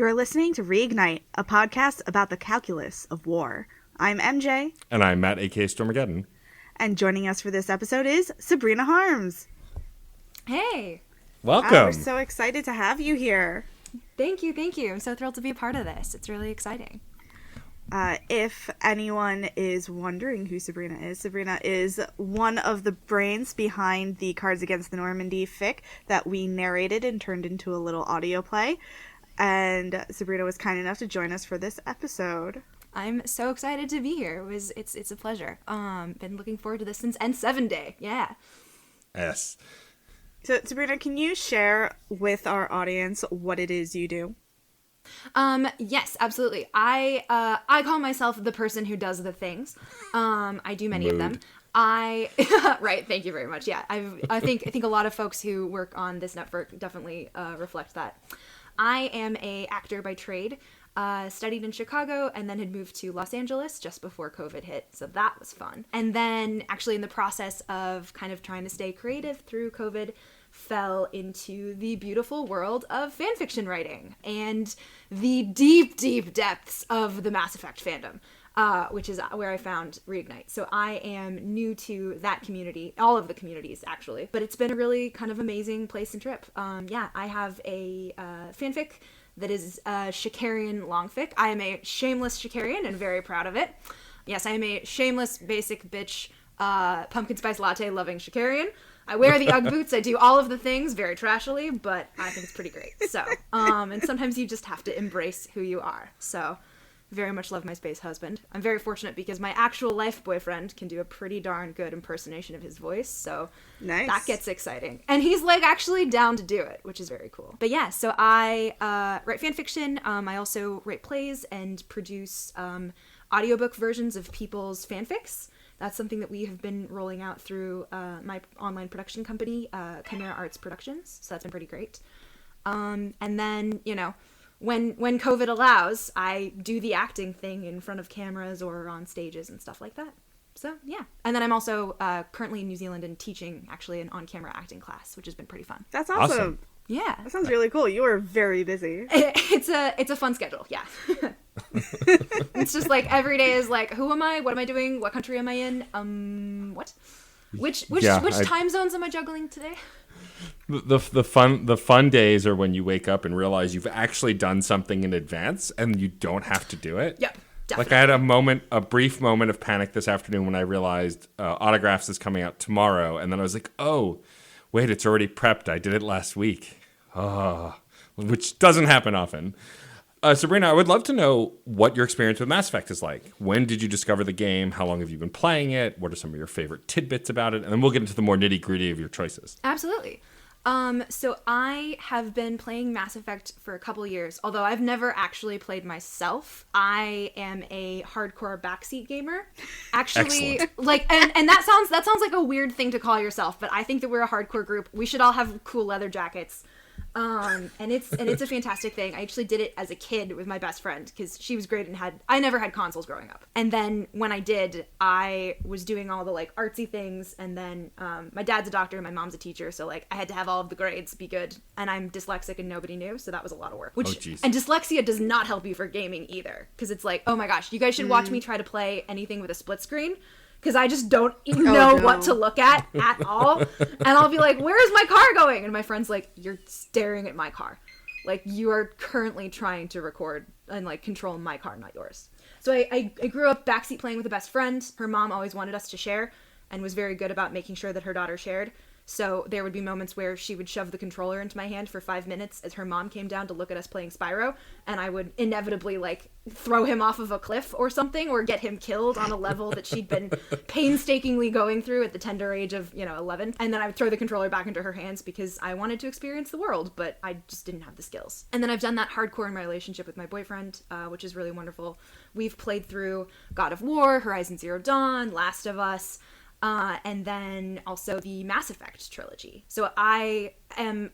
You're listening to Reignite, a podcast about the calculus of war. I'm MJ. And I'm Matt, a.k.a. Stormageddon. And joining us for this episode is Sabrina Harms. Hey. Welcome. We're so excited to have you here. Thank you. I'm so thrilled to be a part of this. It's really exciting. If anyone is wondering who Sabrina is one of the brains behind the Cards Against the Normandy fic that we narrated and turned into a little audio play. And Sabrina was kind enough to join us for this episode. I'm so excited to be here. It's a pleasure. Been looking forward to this since N7 Day. Yeah. Yes. So Sabrina, can you share with our audience what it is you do? Yes, absolutely. I call myself the person who does the things. I do many of them. Right. Thank you very much. Yeah. I think a lot of folks who work on this network definitely reflect that. I am a actor by trade, studied in Chicago, and then had moved to Los Angeles just before COVID hit, so that was fun. And then, actually, in the process of kind of trying to stay creative through COVID, fell into the beautiful world of fanfiction writing and the deep, deep depths of the Mass Effect fandom. Which is where I found Reignite. So I am new to that community, all of the communities actually, but it's been a really kind of amazing place and trip. I have a fanfic that is a Shikarian longfic. I am a shameless Shikarian and very proud of it. Yes, I am a shameless, basic bitch, pumpkin spice latte loving Shikarian. I wear the Ugg boots, I do all of the things very trashily, but I think it's pretty great. So, and sometimes you just have to embrace who you are. So, very much love my space husband. I'm very fortunate because my actual life boyfriend can do a pretty darn good impersonation of his voice, so nice. That gets exciting. And he's like actually down to do it, which is very cool. But yeah, so I write fan fiction. I also write plays and produce audiobook versions of people's fanfics. That's something that we have been rolling out through my online production company, Chimera Arts Productions. So that's been pretty great. And then, when COVID allows, I do the acting thing in front of cameras or on stages and stuff like that. So, yeah. And then I'm also currently in New Zealand and teaching, actually, an on-camera acting class, which has been pretty fun. That's awesome. Yeah. That sounds really cool. You are very busy. It's a fun schedule, yeah. It's just like every day is like, who am I? What am I doing? What country am I in? What? Which time zones am I juggling today? The fun days are when you wake up and realize you've actually done something in advance and you don't have to do it. Yep, definitely. Like I had a brief moment of panic this afternoon when I realized Autographs is coming out tomorrow, and then I was like, oh, wait, it's already prepped. I did it last week. Which doesn't happen often. Sabrina, I would love to know what your experience with Mass Effect is like. When did you discover the game? How long have you been playing it? What are some of your favorite tidbits about it? And then we'll get into the more nitty-gritty of your choices. Absolutely. So I have been playing Mass Effect for a couple years, although I've never actually played myself. I am a hardcore backseat gamer. Actually, excellent. And that sounds like a weird thing to call yourself, but I think that we're a hardcore group. We should all have cool leather jackets. And it's a fantastic thing. I actually did it as a kid with my best friend because she was great and I never had consoles growing up. And then when I did, I was doing all the like artsy things. And then my dad's a doctor and my mom's a teacher, so like I had to have all of the grades be good. And I'm dyslexic and nobody knew, so that was a lot of work. And dyslexia does not help you for gaming either, because it's like, oh my gosh, you guys should watch me try to play anything with a split screen. Because I just don't know what to look at all. And I'll be like, where is my car going? And my friend's like, you're staring at my car. Like, you are currently trying to record and, like, control my car, not yours. So I grew up backseat playing with a best friend. Her mom always wanted us to share and was very good about making sure that her daughter shared. So there would be moments where she would shove the controller into my hand for 5 minutes as her mom came down to look at us playing Spyro, and I would inevitably, like, throw him off of a cliff or something, or get him killed on a level that she'd been painstakingly going through at the tender age of, 11. And then I would throw the controller back into her hands because I wanted to experience the world, but I just didn't have the skills. And then I've done that hardcore in my relationship with my boyfriend, which is really wonderful. We've played through God of War, Horizon Zero Dawn, Last of Us, and then also the Mass Effect trilogy. So I've had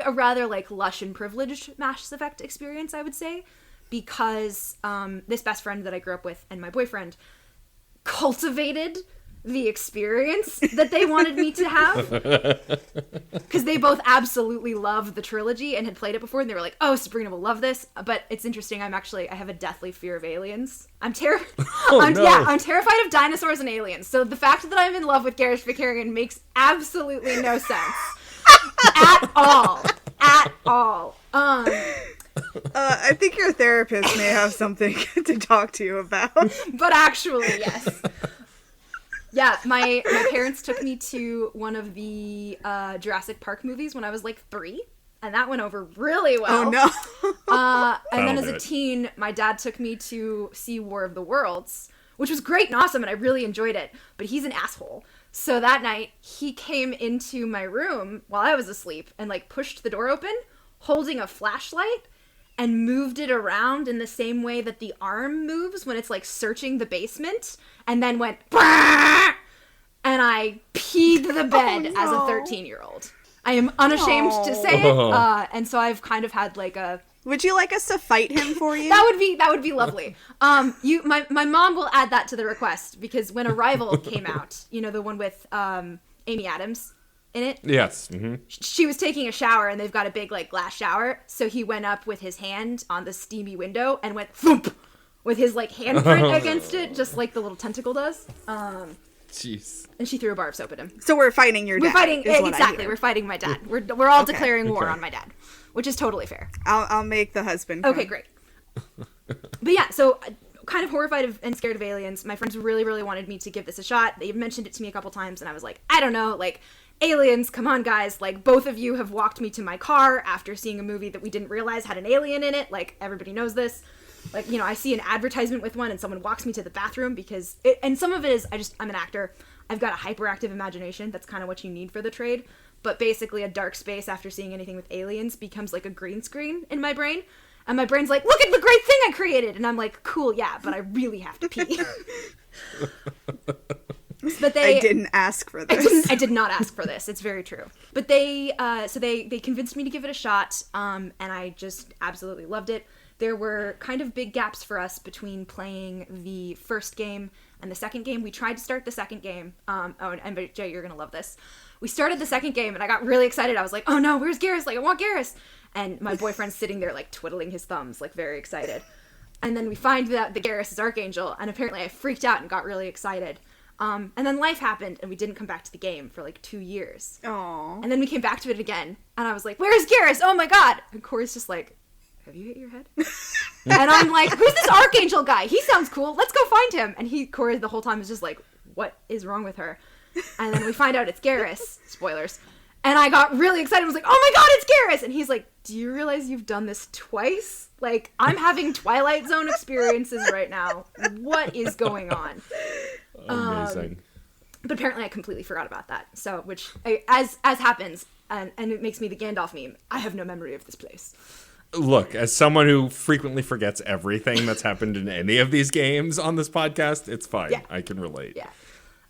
a rather like lush and privileged Mass Effect experience, I would say, because this best friend that I grew up with and my boyfriend cultivated the experience that they wanted me to have. Because they both absolutely love the trilogy and had played it before, and they were like, oh, Sabrina will love this. But it's interesting, I have a deathly fear of aliens. I'm terrified of dinosaurs and aliens. So the fact that I'm in love with Garrus Vakarian makes absolutely no sense. At all. At all. I think your therapist may have something to talk to you about. But actually, yes. Yeah, my parents took me to one of the Jurassic Park movies when I was like 3, and that went over really well. Oh, no. And then as a teen, my dad took me to see War of the Worlds, which was great and awesome, and I really enjoyed it, but he's an asshole. So that night, he came into my room while I was asleep and, like, pushed the door open, holding a flashlight, and moved it around in the same way that the arm moves when it's, like, searching the basement, and then went, "Bah!" And I peed the bed as a 13-year-old. I am unashamed to say it, and so I've kind of had, like, a... Would you like us to fight him for you? That would be lovely. My mom will add that to the request, because when Arrival came out, you know, the one with Amy Adams in it? Yes. Mm-hmm. She was taking a shower, and they've got a big, like, glass shower, so he went up with his hand on the steamy window and went thump with his, like, handprint against it, just like the little tentacle does. Jeez. And she threw a bar of soap at him. So we're fighting your dad. We're fighting, exactly, we're fighting my dad. We're all declaring war on my dad, which is totally fair. I'll make the husband come. Okay, great. But yeah, so kind of horrified and scared of aliens. My friends really, really wanted me to give this a shot. They've mentioned it to me a couple times, and I was like, I don't know, like, aliens, come on, guys. Like, both of you have walked me to my car after seeing a movie that we didn't realize had an alien in it. Like, everybody knows this. Like, you know, I see an advertisement with one, and someone walks me to the bathroom because and some of it is, I'm an actor. I've got a hyperactive imagination. That's kind of what you need for the trade. But basically a dark space after seeing anything with aliens becomes like a green screen in my brain. And my brain's like, look at the great thing I created. And I'm like, cool, yeah, but I really have to pee. But I didn't ask for this. I did not ask for this. It's very true. But they convinced me to give it a shot. And I just absolutely loved it. There were kind of big gaps for us between playing the first game and the second game. We tried to start the second game. And Jay, you're going to love this. We started the second game, and I got really excited. I was like, oh no, where's Garrus? Like, I want Garrus. And my boyfriend's sitting there, like, twiddling his thumbs, like, very excited. And then we find that the Garrus is Archangel, and apparently I freaked out and got really excited. And then life happened, and we didn't come back to the game for, like, 2 years. Aww. And then we came back to it again, and I was like, where's Garrus? Oh my god! And Koris just like, have you hit your head? And I'm like, who's this Archangel guy? He sounds cool. Let's go find him. And Koris the whole time is just like, what is wrong with her? And then we find out it's Garrus. Spoilers. And I got really excited. I was like, oh my god, it's Garrus! And he's like, do you realize you've done this twice? Like, I'm having Twilight Zone experiences right now. What is going on? Amazing. But apparently I completely forgot about that. So, which, as happens, and it makes me the Gandalf meme, I have no memory of this place. Look, as someone who frequently forgets everything that's happened in any of these games on this podcast, it's fine. Yeah. I can relate. Yeah.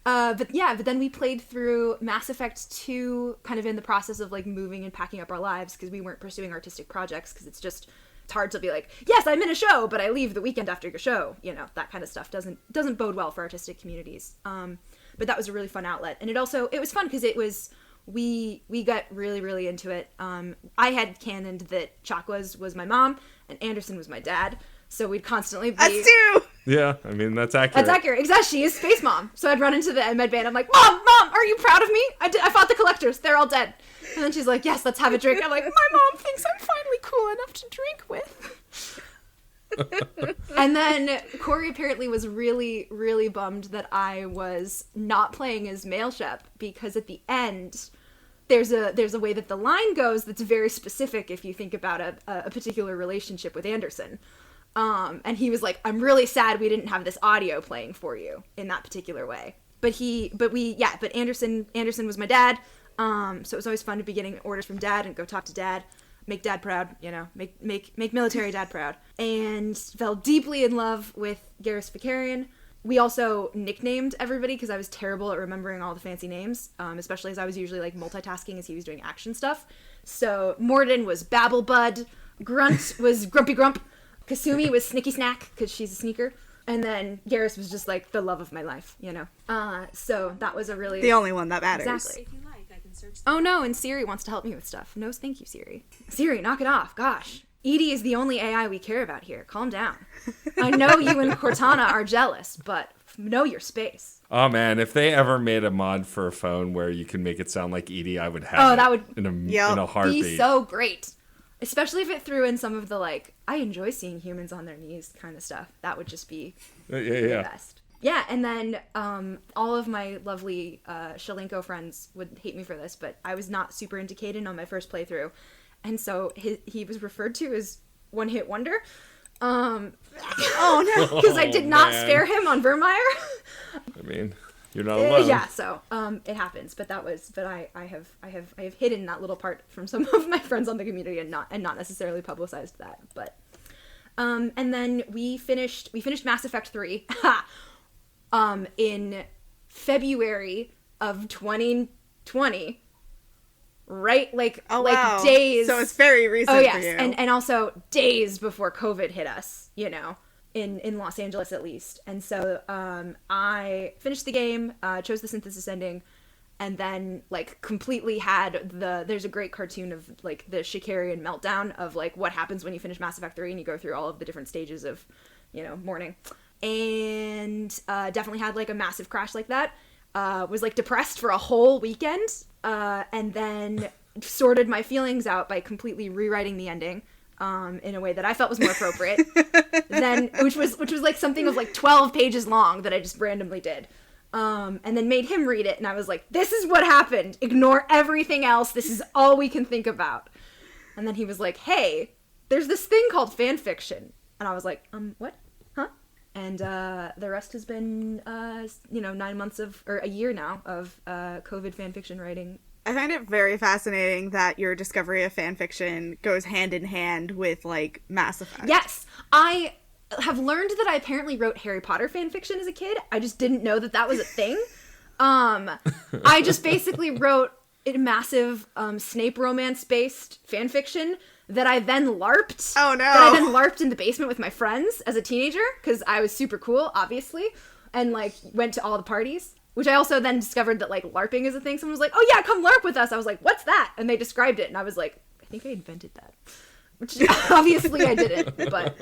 But then we played through Mass Effect 2 kind of in the process of, like, moving and packing up our lives because we weren't pursuing artistic projects because it's hard to be like, yes, I'm in a show, but I leave the weekend after your show. You know, that kind of stuff doesn't bode well for artistic communities. But that was a really fun outlet. And it was fun because we got really, really into it. I had canoned that Chakwas was my mom and Anderson was my dad. So we'd constantly be... Us too! Yeah, I mean, that's accurate. That's accurate. Exactly. She is Space Mom. So I'd run into the med bay and I'm like, Mom, are you proud of me? I fought the collectors. They're all dead. And then she's like, yes, let's have a drink. I'm like, my mom thinks I'm finally cool enough to drink with. And then Corey apparently was really, really bummed that I was not playing as Male Shep because at the end... There's a way that the line goes that's very specific if you think about a particular relationship with Anderson. And he was like, I'm really sad we didn't have this audio playing for you in that particular way. But Anderson was my dad. So it was always fun to be getting orders from dad and go talk to dad, make dad proud, you know, make military dad proud. And fell deeply in love with Garrus Vakarian. We also nicknamed everybody because I was terrible at remembering all the fancy names, especially as I was usually like multitasking as he was doing action stuff. So Morden was Babble Bud, Grunt was Grumpy Grump, Kasumi was Snicky Snack because she's a sneaker, And then Garrus was just like the love of my life, you know. So that was a really The only one that matters. Exactly. If you like, I can search. Oh no, and Siri wants to help me with stuff. No, thank you, Siri. Siri, knock it off. Gosh. Edie is the only AI we care about here. Calm down. I know you and Cortana are jealous, but know your space. Oh man, if they ever made a mod for a phone where you can make it sound like Edie, I would have it that would in a heartbeat. Be so great. Especially if it threw in some of the like, I enjoy seeing humans on their knees kind of stuff. That would just be the best. Yeah, and then all of my lovely Shalenko friends would hate me for this, but I was not super into Caden on my first playthrough. And so he was referred to as One Hit Wonder. Oh no! Because I did not spare him on Vermeer. I mean, you're not alone. Yeah, so it happens. But I have hidden that little part from some of my friends on the community and not necessarily publicized that. But and then we finished Mass Effect 3 in February of 2020. Right, wow. Days. So it's very recent. Oh yes, for you. and also days before COVID hit us, you know, in Los Angeles at least. And so I finished the game, chose the synthesis ending, and then like completely had there's a great cartoon of like the Shikarian meltdown of like what happens when you finish Mass Effect 3 and you go through all of the different stages of, you know, mourning. And definitely had like a massive crash like that. Was like depressed for a whole weekend, and then sorted my feelings out by completely rewriting the ending in a way that I felt was more appropriate. Then, which was like something of like 12 pages long that I just randomly did, and then made him read it, and I was like, "This is what happened. Ignore everything else. This is all we can think about." And then he was like, "Hey, there's this thing called fan fiction," and I was like, what? Huh?" And the rest has been, 9 months or a year now of COVID fanfiction writing. I find it very fascinating that your discovery of fanfiction goes hand in hand with, like, Mass Effect. Yes! I have learned that I apparently wrote Harry Potter fanfiction as a kid. I just didn't know that was a thing. I just basically wrote a massive Snape romance-based fanfiction that I then LARPed. Oh, no. That I then LARPed in the basement with my friends as a teenager, because I was super cool, obviously, and, like, went to all the parties, which I also then discovered that, like, LARPing is a thing. Someone was like, "Oh, yeah, come LARP with us." I was like, "What's that?" And they described it, and I was like, I think I invented that. Which, obviously, I didn't, but,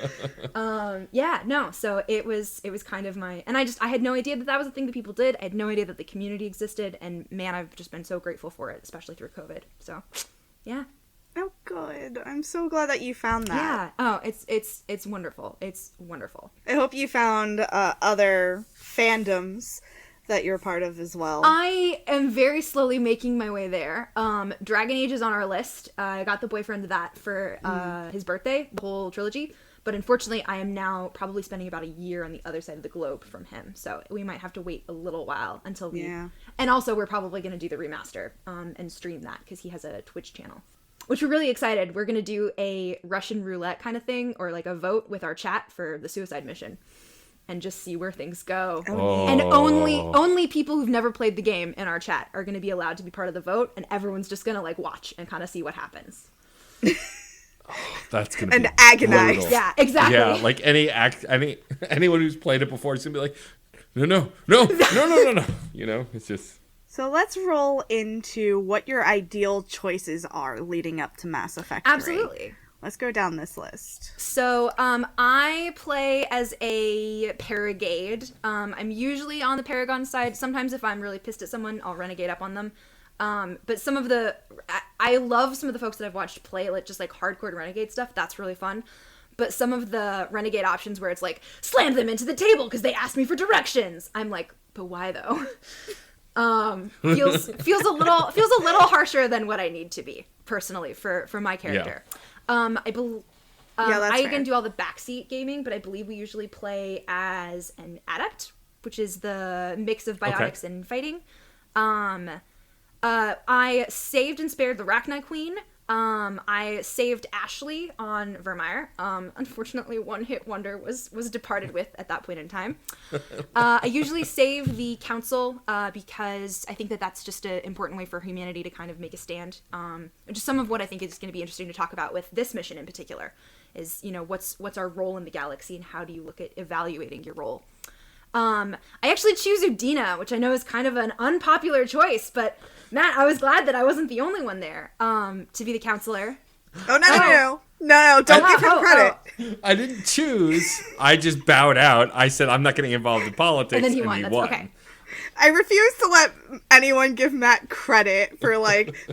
so it was kind of my, and I had no idea that was a thing that people did. I had no idea that the community existed, and, man, I've just been so grateful for it, especially through COVID, so, yeah. Oh, good. I'm so glad that you found that. Yeah. Oh, it's wonderful. It's wonderful. I hope you found other fandoms that you're part of as well. I am very slowly making my way there. Dragon Age is on our list. I got the boyfriend that for his birthday, the whole trilogy. But unfortunately, I am now probably spending about a year on the other side of the globe from him. So we might have to wait a little while until we... Yeah. And also, we're probably going to do the remaster and stream that because he has a Twitch channel. Which we're really excited. We're going to do a Russian roulette kind of thing, or like a vote with our chat for the suicide mission. And just see where things go. Oh. And only people who've never played the game in our chat are going to be allowed to be part of the vote, and everyone's just going to like watch and kind of see what happens. That's going to be agonize. brutal. Yeah, exactly. Yeah, like anyone who's played it before is going to be like, no. You know, it's just... So let's roll into what your ideal choices are leading up to Mass Effect 3. Absolutely. Let's go down this list. So, I play as a Paragade. I'm usually on the Paragon side. Sometimes if I'm really pissed at someone, I'll Renegade up on them. But I love some of the folks that I've watched play, like, just, like, hardcore Renegade stuff. That's really fun. But some of the Renegade options where it's like, slam them into the table because they asked me for directions. I'm like, but why, though? Feels a little harsher than what I need to be, personally, for my character. Yeah. I fair. again do all the backseat gaming, but I believe we usually play as an adept, which is the mix of biotics and fighting. I saved and spared the Rachni Queen, I saved Ashley on Vermeer. Unfortunately, one hit wonder was departed with at that point in time. I usually save the council because I think that's just an important way for humanity to kind of make a stand. Just some of what I think is going to be interesting to talk about with this mission in particular is, what's our role in the galaxy and how do you look at evaluating your role. I actually choose Udina, which I know is kind of an unpopular choice, but Matt, I was glad that I wasn't the only one there to be the counselor. Oh, no, don't give him credit. I didn't choose. I just bowed out. I said, I'm not getting involved in politics, and then he won. Okay. I refuse to let anyone give Matt credit for,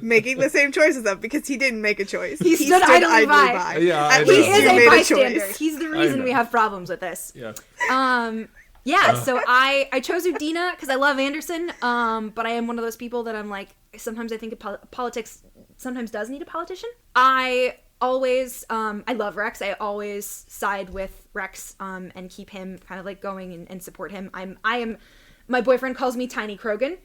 making the same choice as them, because he didn't make a choice. He stood idly by. Yeah, he is a bystander. He's the reason we have problems with this. Yeah. So I chose Udina because I love Anderson, but I am one of those people that I'm like, sometimes I think politics sometimes does need a politician. I always, I love Rex. I always side with Rex and keep him kind of going and support him. My boyfriend calls me Tiny Krogan.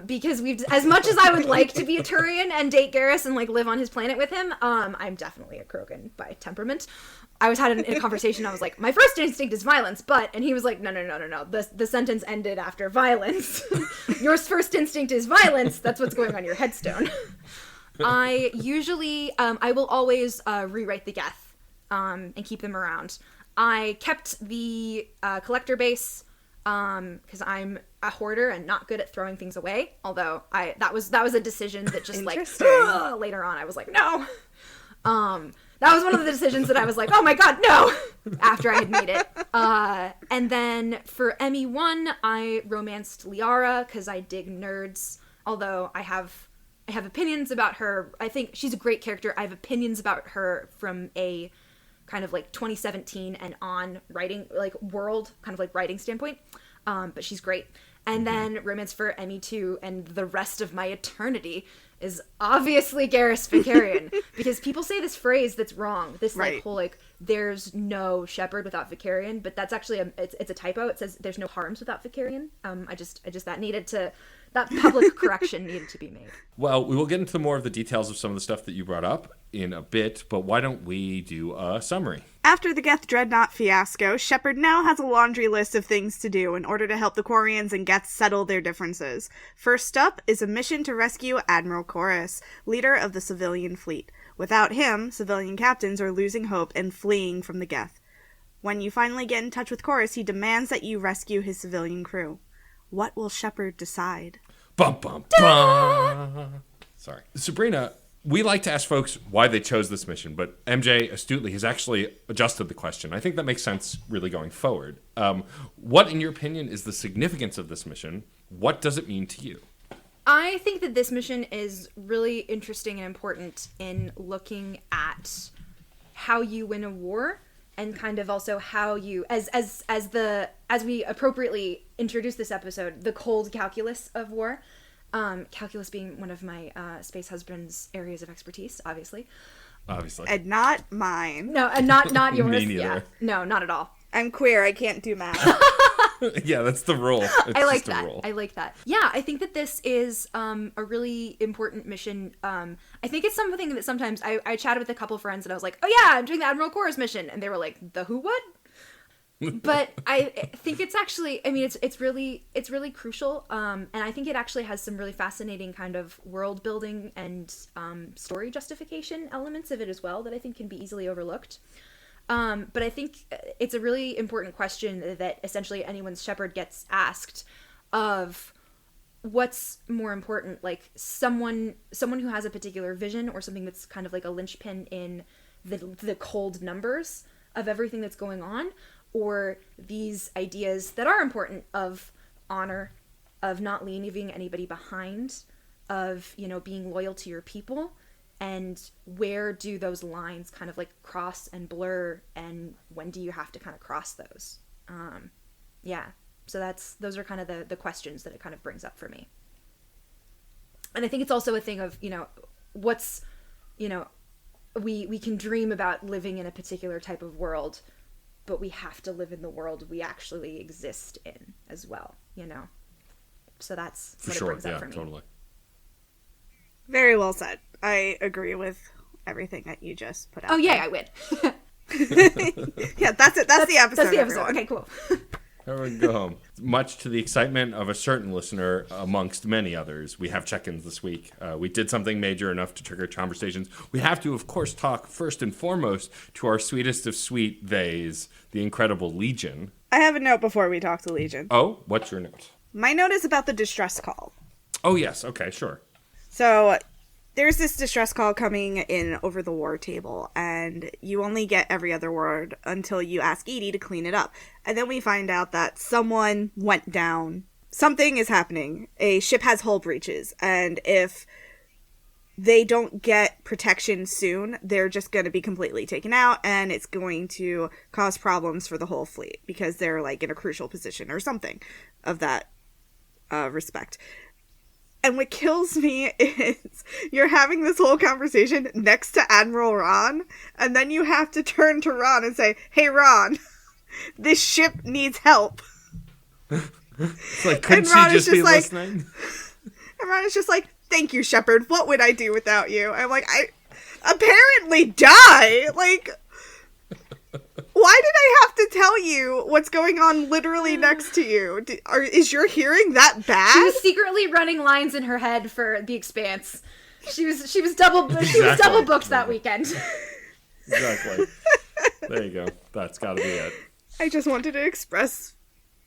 Because as much as I would like to be a Turian and date Garrus and live on his planet with him, I'm definitely a Krogan by temperament. I was had in a conversation. I was like, my first instinct is violence, and he was like, no. The sentence ended after violence. Your first instinct is violence. That's what's going on your headstone. I usually, I will always rewrite the Geth and keep them around. I kept the collector base because I'm a hoarder and not good at throwing things away. Although that was a decision that just later on I was like, no. That was one of the decisions that I was like, oh my god, no, after I had made it. And then for ME1, I romanced Liara because I dig nerds. Although I have opinions about her. I think she's a great character. I have opinions about her from a kind of 2017 and on writing, world kind of writing standpoint. But she's great. And then romance for ME2 and the rest of my eternity is obviously Garrus Vicarian, because people say this phrase that's wrong. This whole there's no shepherd without Vicarian, but that's actually it's a typo. It says there's no harms without Vicarian. I just that public correction needed to be made. Well, we will get into more of the details of some of the stuff that you brought up in a bit, but why don't we do a summary? After the Geth Dreadnought fiasco, Shepard now has a laundry list of things to do in order to help the Quarians and Geth settle their differences. First up is a mission to rescue Admiral Koris, leader of the civilian fleet. Without him, civilian captains are losing hope and fleeing from the Geth. When you finally get in touch with Koris, he demands that you rescue his civilian crew. What will Shepard decide? Bum, bum, bum. Sorry. Sabrina, we like to ask folks why they chose this mission, but MJ astutely has actually adjusted the question. I think that makes sense really going forward. What, in your opinion, is the significance of this mission? What does it mean to you? I think that this mission is really interesting and important in looking at how you win a war, and kind of also how you, as we appropriately introduce this episode, the cold calculus of war. Calculus being one of my space husband's areas of expertise, obviously. And not mine. No, and not yours. Me neither. Yeah. No, not at all. I'm queer. I can't do math. Yeah, that's the rule. I like that. I like that. Yeah, I think that this is a really important mission. I think it's something that sometimes I chatted with a couple friends and I was like, oh yeah, I'm doing the Admiral Koris mission. And they were like, the who what? But I think it's actually, I mean, it's really crucial. And I think it actually has some really fascinating kind of world building and story justification elements of it as well that I think can be easily overlooked. But I think it's a really important question that essentially anyone's shepherd gets asked of what's more important, like someone who has a particular vision or something that's kind of like a linchpin in the cold numbers of everything that's going on, or these ideas that are important of honor, of not leaving anybody behind, of, being loyal to your people. And where do those lines kind of like cross and blur, and when do you have to kind of cross those? So those are kind of the questions that it kind of brings up for me. And I think it's also a thing of, we can dream about living in a particular type of world, but we have to live in the world we actually exist in as well, So that's what it brings up for me. Totally. Very well said. I agree with everything that you just put out. Oh, yeah, I win. Yeah, that's it. That's the episode. That's the episode. Everyone. Okay, cool. There we go. Much to the excitement of a certain listener amongst many others, we have check-ins this week. We did something major enough to trigger conversations. We have to, of course, talk first and foremost to our sweetest of sweet theys, the incredible Legion. I have a note before we talk to Legion. Oh, what's your note? My note is about the distress call. Oh, yes. Okay, sure. So there's this distress call coming in over the war table, and you only get every other word until you ask Edie to clean it up. And then we find out that someone went down. Something is happening. A ship has hull breaches, and if they don't get protection soon, they're just going to be completely taken out, and it's going to cause problems for the whole fleet because they're like in a crucial position or something of that respect. And what kills me is you're having this whole conversation next to Admiral Ron, and then you have to turn to Ron and say, "Hey, Ron, this ship needs help." It's like, couldn't she just be listening? And Ron is just like, "Thank you, Shepard. What would I do without you?" I'm like, I apparently die. Like, why did I have to tell you what's going on literally next to you? Is your hearing that bad? She was secretly running lines in her head for The Expanse. She was double booked that weekend. Exactly. There you go. That's got to be it. I just wanted to express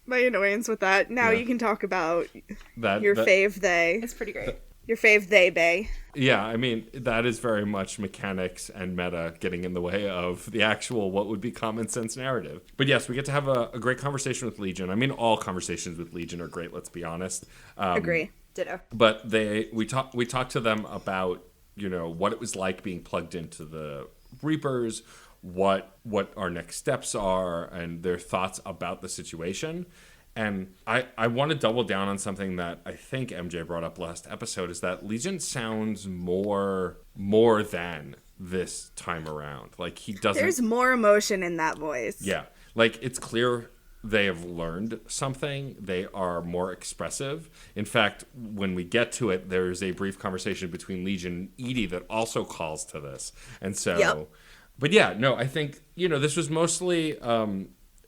my annoyance with that. Now you can talk about your fave they. It's pretty great. Your fave they bay. Yeah, I mean, that is very much mechanics and meta getting in the way of the actual what would be common sense narrative. But yes, we get to have a great conversation with Legion. I mean, all conversations with Legion are great, let's be honest. Agree. Ditto. But we talked to them about, what it was like being plugged into the Reapers, what our next steps are, and their thoughts about the situation. And I want to double down on something that I think MJ brought up last episode, is that Legion sounds more than this time around. Like, he doesn't... There's more emotion in that voice. Yeah. Like, it's clear they have learned something. They are more expressive. In fact, when we get to it, there's a brief conversation between Legion and Edie that also calls to this. And so... Yep. But yeah, no, I think, this was mostly...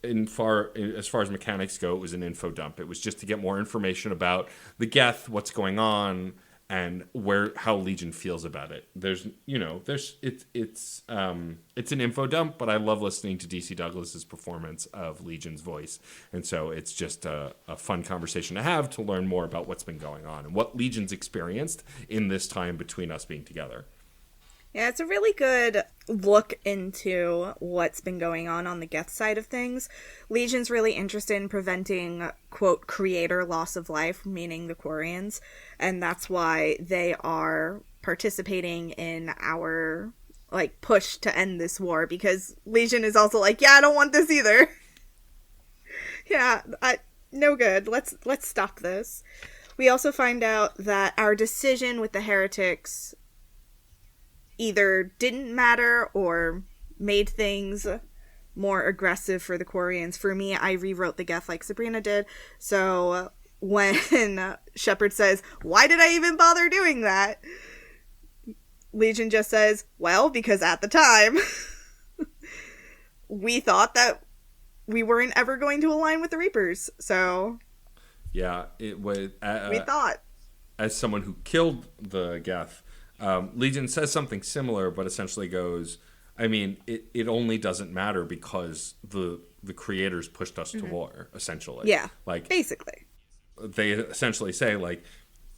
as far as mechanics go, it was an info dump. It was just to get more information about the Geth, what's going on, and how Legion feels about it. It's an info dump, but I love listening to DC Douglas's performance of Legion's voice, and so it's just a fun conversation to have to learn more about what's been going on and what Legion's experienced in this time between us being together. Yeah, it's a really good look into what's been going on the Geth side of things. Legion's really interested in preventing, quote, creator loss of life, meaning the Quarians, and that's why they are participating in our, push to end this war, because Legion is also like, yeah, I don't want this either. Yeah, no good. Let's stop this. We also find out that our decision with the heretics either didn't matter or made things more aggressive for the Quarians. For me, I rewrote the Geth like Sabrina did. So when Shepard says, "Why did I even bother doing that?" Legion just says, "Well, because at the time, we thought that we weren't ever going to align with the Reapers." So yeah, it was. We thought. As someone who killed the Geth, Legion says something similar, but essentially goes, I mean, it only doesn't matter because the creators pushed us to war, essentially. Yeah, basically. They essentially say,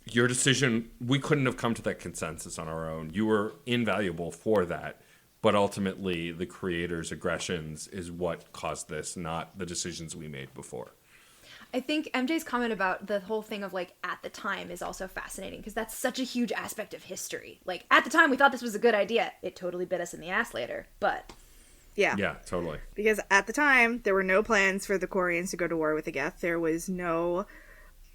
your decision, we couldn't have come to that consensus on our own. You were invaluable for that, but ultimately the creators' aggressions is what caused this, not the decisions we made before. I think MJ's comment about the whole thing of at the time is also fascinating, because that's such a huge aspect of history. At the time we thought this was a good idea. It totally bit us in the ass later, but... Yeah, totally. Because at the time, there were no plans for the Quarians to go to war with the Geth. There was no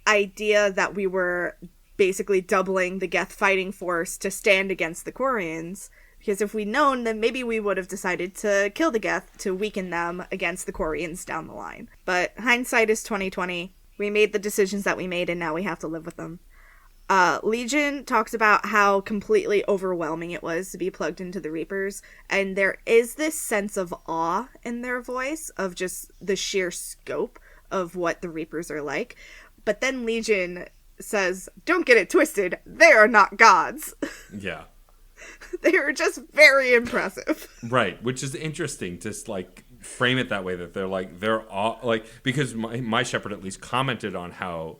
idea that we were basically doubling the Geth fighting force to stand against the Quarians. Because if we'd known, then maybe we would have decided to kill the Geth to weaken them against the Quarians down the line. But hindsight is 20/20. We made the decisions that we made, and now we have to live with them. Legion talks about how completely overwhelming it was to be plugged into the Reapers, and there is this sense of awe in their voice of just the sheer scope of what the Reapers are like. But then Legion says, don't get it twisted, they are not gods. Yeah. They are just very impressive. Right, which is interesting to like frame it that way, that they're all like, because my shepherd at least commented on how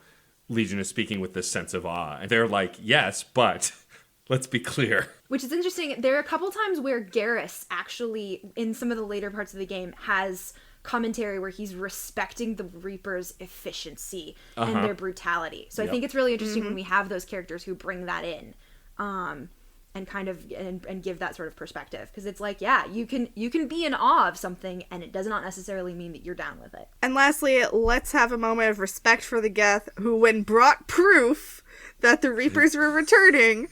Legion is speaking with this sense of awe, and they're like, yes, but let's be clear. Which is interesting. There are a couple times where Garrus actually, in some of the later parts of the game, has commentary where he's respecting the Reaper's efficiency and their brutality. So I think it's really interesting when we have those characters who bring that in, and kind of and give that sort of perspective, because it's like, yeah, you can be in awe of something, and it does not necessarily mean that you're down with it. And lastly, let's have a moment of respect for the Geth, who, when brought proof that the Reapers were returning,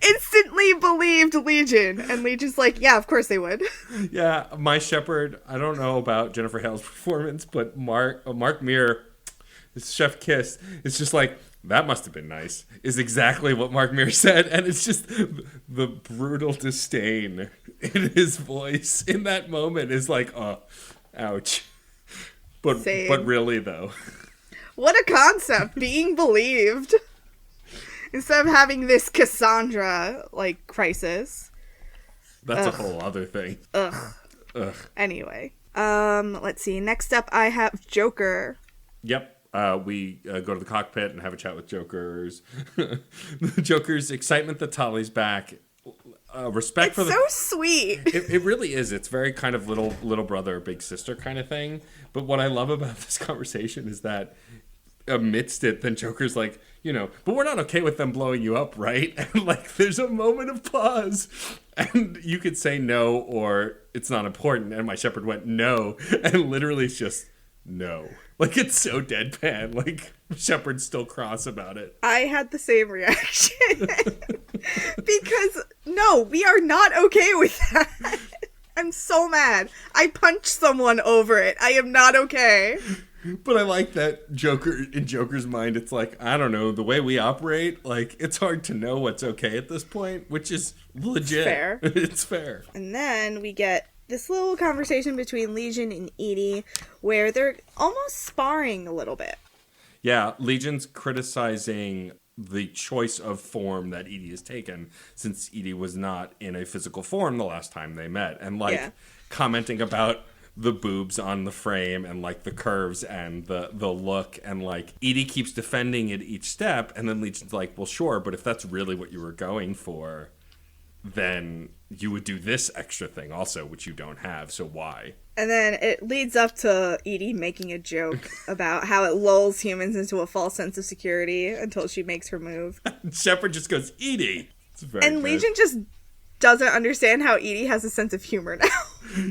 instantly believed Legion. And Legion's like, yeah, of course they would. Yeah, my shepherd, I don't know about Jennifer Hale's performance, but Mark Meir, his chef kiss, it's just like, that must have been nice, is exactly what Mark Meir said. And it's just the brutal disdain in his voice in that moment is like, oh, ouch. But really, though. What a concept, being believed. Instead of having this Cassandra, like, crisis. That's a whole other thing. Ugh. Ugh. Anyway. Let's see. Next up, I have Joker. Yep. We go to the cockpit and have a chat with Joker's. Joker's excitement that Tali's back. Respect for the... It's so sweet. It really is. It's very kind of little brother, big sister kind of thing. But what I love about this conversation is that amidst it, then Joker's like, but we're not okay with them blowing you up, right? And like, there's a moment of pause, and you could say no or it's not important. And my shepherd went no, and literally it's just no. Like, it's so deadpan. Like, Shepard's still cross about it. I had the same reaction. Because, no, we are not okay with that. I'm so mad. I punched someone over it. I am not okay. But I like that in Joker's mind, it's like, I don't know, the way we operate, like, it's hard to know what's okay at this point, which is legit. It's fair. It's fair. And then we get this little conversation between Legion and Edie where they're almost sparring a little bit. Yeah, Legion's criticizing the choice of form that Edie has taken, since Edie was not in a physical form the last time they met, and commenting about the boobs on the frame and like the curves and the look, and like Edie keeps defending it each step, and then Legion's like, well, sure, but if that's really what you were going for, then you would do this extra thing also, which you don't have, so why? And then it leads up to Edie making a joke about how it lulls humans into a false sense of security until she makes her move. Shepard just goes, Edie! And Legion just doesn't understand how Edie has a sense of humor now.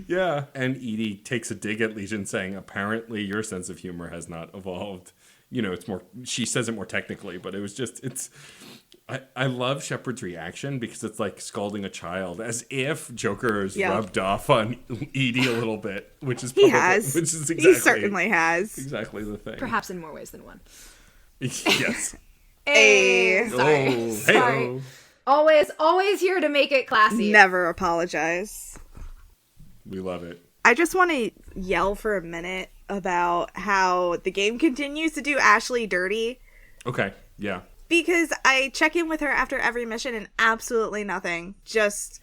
Yeah, and Edie takes a dig at Legion, saying, apparently your sense of humor has not evolved. It's more, she says it more technically, but it was just, I love Shepard's reaction, because it's like scalding a child, as if Joker's rubbed off on Edie a little bit, which is probably, he certainly has. Exactly the thing. Perhaps in more ways than one. Yes. Hey, sorry. Oh, sorry. hey-oh. Always here to make it classy. Never apologize. We love it. I just want to yell for a minute about how the game continues to do Ashley dirty. Okay, yeah. Because I check in with her after every mission and absolutely nothing. Just,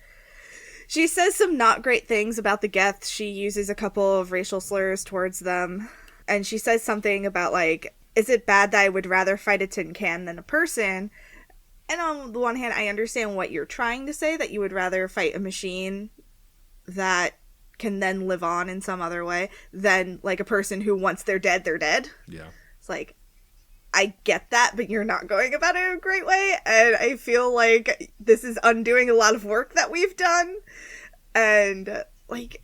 she says some not great things about the Geth. She uses a couple of racial slurs towards them. And she says something about, like, is it bad that I would rather fight a tin can than a person? And on the one hand, I understand what you're trying to say, that you would rather fight a machine that can then live on in some other way than, like, a person who once they're dead, they're dead. Yeah. It's like, I get that, but you're not going about it in a great way, and I feel like this is undoing a lot of work that we've done, and, like,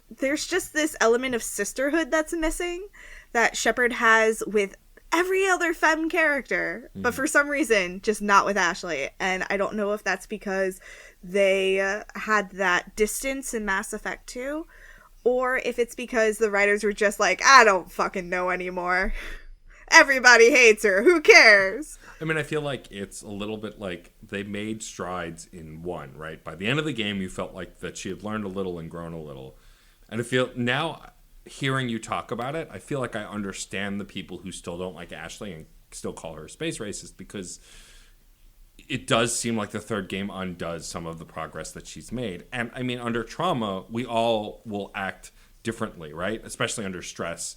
there's just this element of sisterhood that's missing that Shepard has with every other femme character, but for some reason, just not with Ashley, and I don't know if that's because they had that distance in Mass Effect 2, or if it's because the writers were just like, I don't fucking know anymore. Everybody hates her. Who cares? I mean, I feel like it's a little bit like they made strides in one, right? By the end of the game, you felt like that she had learned a little and grown a little. And I feel now, hearing you talk about it, I feel like I understand the people who still don't like Ashley and still call her a space racist, because it does seem like the third game undoes some of the progress that she's made. And I mean, under trauma, we all will act differently, right? Especially under stress.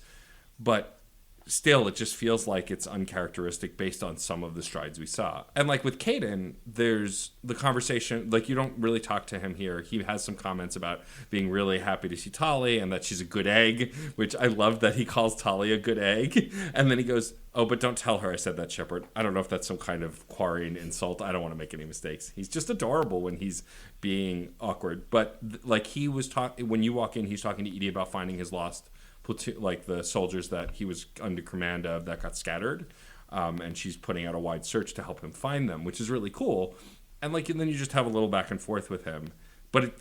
But still, it just feels like it's uncharacteristic based on some of the strides we saw. And like with Caden, there's the conversation, like you don't really talk to him here. He has some comments about being really happy to see Tali and that she's a good egg, which I love that he calls Tali a good egg. And then he goes, oh, but don't tell her I said that, Shepard. I don't know if that's some kind of quarrying insult. I don't want to make any mistakes. He's just adorable when he's being awkward. But like he was talking, when you walk in, he's talking to Edie about finding his lost platoon, like the soldiers that he was under command of that got scattered, and she's putting out a wide search to help him find them, which is really cool. And like, and then you just have a little back and forth with him, but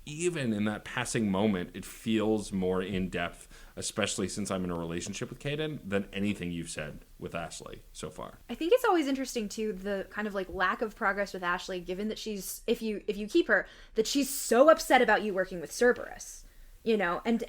even in that passing moment, it feels more in depth, especially since I'm in a relationship with Caden, than anything you've said with Ashley so far. I think it's always interesting too, the kind of like lack of progress with Ashley, given that she's, if you keep her, that she's so upset about you working with Cerberus. You know, and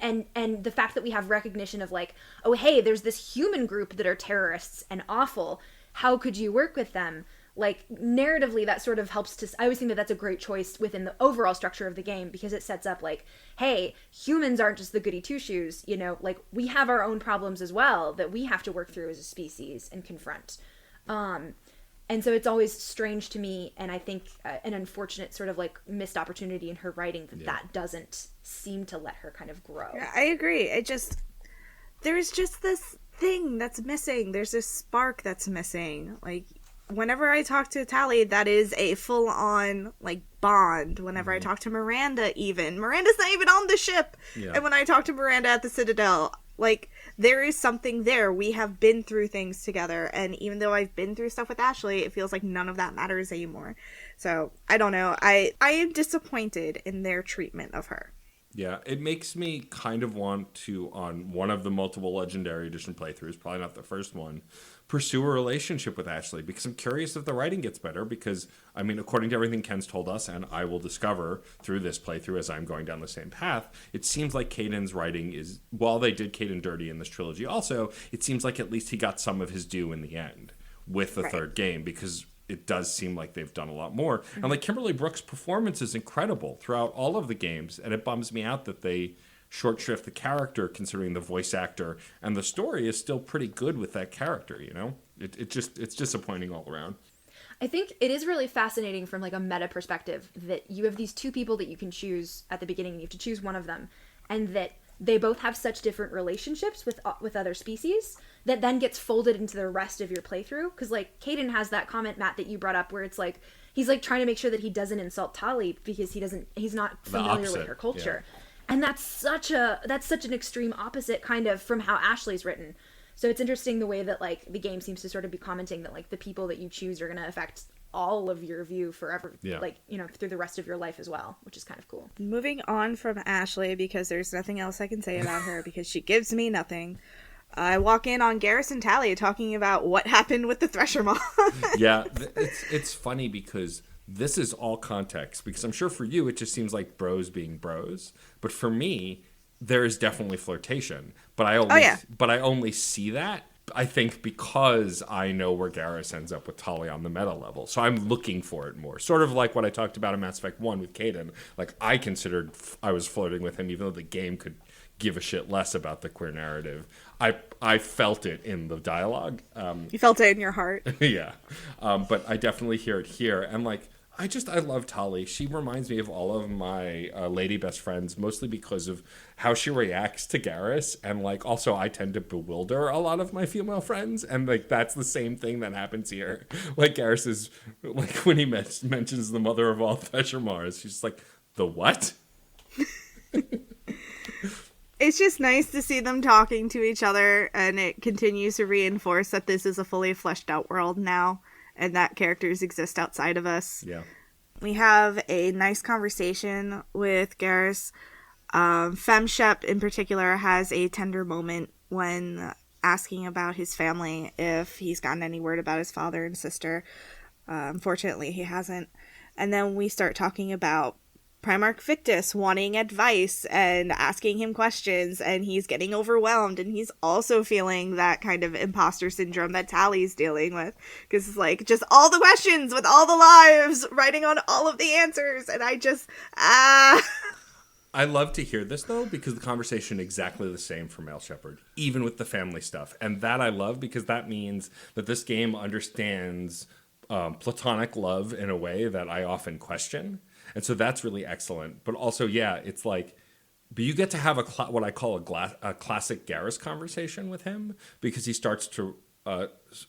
the fact that we have recognition of like, oh, hey, there's this human group that are terrorists and awful. How could you work with them? Like, narratively, that sort of helps to... I always think that that's a great choice within the overall structure of the game, because it sets up like, hey, humans aren't just the goody two-shoes, you know? Like, we have our own problems as well that we have to work through as a species and confront. And so it's always strange to me, and I think an unfortunate sort of like missed opportunity in her writing that doesn't seem to let her kind of grow. Yeah, I agree. There's just this thing that's missing. There's this spark that's missing. Like, whenever I talk to Tali, that is a full-on, like, bond. Whenever I talk to Miranda's not even on the ship. Yeah. And when I talk to Miranda at the Citadel, like, there is something there. We have been through things together, and even though I've been through stuff with Ashley, it feels like none of that matters anymore. So, I don't know. I am disappointed in their treatment of her. Yeah, it makes me kind of want to, on one of the multiple Legendary Edition playthroughs, probably not the first one, pursue a relationship with Ashley, because I'm curious if the writing gets better, because, I mean, according to everything Ken's told us, and I will discover through this playthrough as I'm going down the same path, it seems like Caden's writing is, while they did Caden dirty in this trilogy also, it seems like at least he got some of his due in the end with the third game, because it does seem like they've done a lot more. Mm-hmm. And like Kimberly Brooks' performance is incredible throughout all of the games, and it bums me out that they short shrift the character considering the voice actor, and the story is still pretty good with that character, you know? It's disappointing all around. I think it is really fascinating from like a meta perspective that you have these two people that you can choose at the beginning, you have to choose one of them, and that they both have such different relationships with other species that then gets folded into the rest of your playthrough. Because like Caden has that comment, Matt, that you brought up, where it's like he's like trying to make sure that he doesn't insult Tali because he's not familiar with her culture. Yeah. And that's such an extreme opposite kind of from how Ashley's written. So it's interesting the way that like the game seems to sort of be commenting that like the people that you choose are going to affect all of your view forever, like, you know, through the rest of your life as well, which is kind of cool. Moving on from Ashley, because there's nothing else I can say about her because she gives me nothing. I walk in on Garrus and Tali talking about what happened with the Thresher Maw. Yeah, it's funny because this is all context, because I'm sure for you it just seems like bros being bros, but for me there is definitely flirtation, but I only see that, I think, because I know where Garrus ends up with Tali on the meta level. So I'm looking for it more. Sort of like what I talked about in Mass Effect 1 with Caden. Like, I considered I was flirting with him, even though the game could give a shit less about the queer narrative. I felt it in the dialogue. You felt it in your heart. Yeah. But I definitely hear it here. And, like, I love Tali. She reminds me of all of my lady best friends, mostly because of how she reacts to Garrus. And, like, also I tend to bewilder a lot of my female friends. And, like, that's the same thing that happens here. Like, Garrus is, like, when he mentions the mother of all Thresher Mars, she's just like, the what? It's just nice to see them talking to each other, and it continues to reinforce that this is a fully fleshed out world now, and that characters exist outside of us. Yeah. We have a nice conversation with Garrus. FemShep in particular has a tender moment when asking about his family, if he's gotten any word about his father and sister. Unfortunately, he hasn't. And then we start talking about Primarch Victus wanting advice and asking him questions, and he's getting overwhelmed, and he's also feeling that kind of imposter syndrome that Tally's dealing with, because it's like just all the questions with all the lives, writing on all of the answers, and I just I love to hear this, though, because the conversation is exactly the same for Male Shepherd, even with the family stuff. And that I love, because that means that this game understands platonic love in a way that I often question. And so that's really excellent. But also, yeah, it's like, but you get to have what I call a classic Garrus conversation with him, because he starts to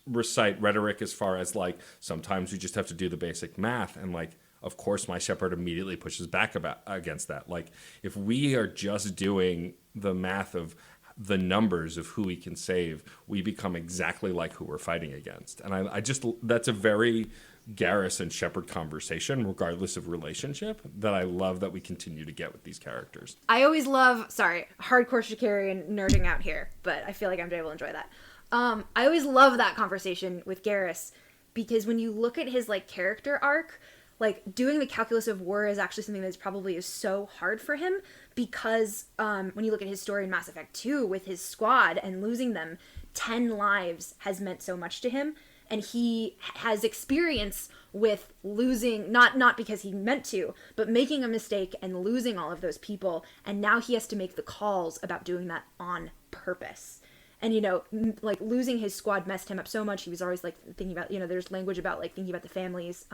recite rhetoric as far as like, sometimes you just have to do the basic math. And like, of course, my shepherd immediately pushes back against that. Like, if we are just doing the math of the numbers of who we can save, we become exactly like who we're fighting against. And I just, that's a very Garrus and Shepherd conversation, regardless of relationship, that I love that we continue to get with these characters. I always love, sorry, hardcore Shikarian nerding out here, but I feel like I'm able to enjoy that. I always love that conversation with Garrus, because when you look at his like character arc, like doing the calculus of war is actually something that's probably is so hard for him, because when you look at his story in Mass Effect 2 with his squad and losing them, 10 lives has meant so much to him. And he has experience with losing, not because he meant to, but making a mistake and losing all of those people. And now he has to make the calls about doing that on purpose. And, you know, like losing his squad messed him up so much. He was always like thinking about, you know, there's language about like thinking about the families.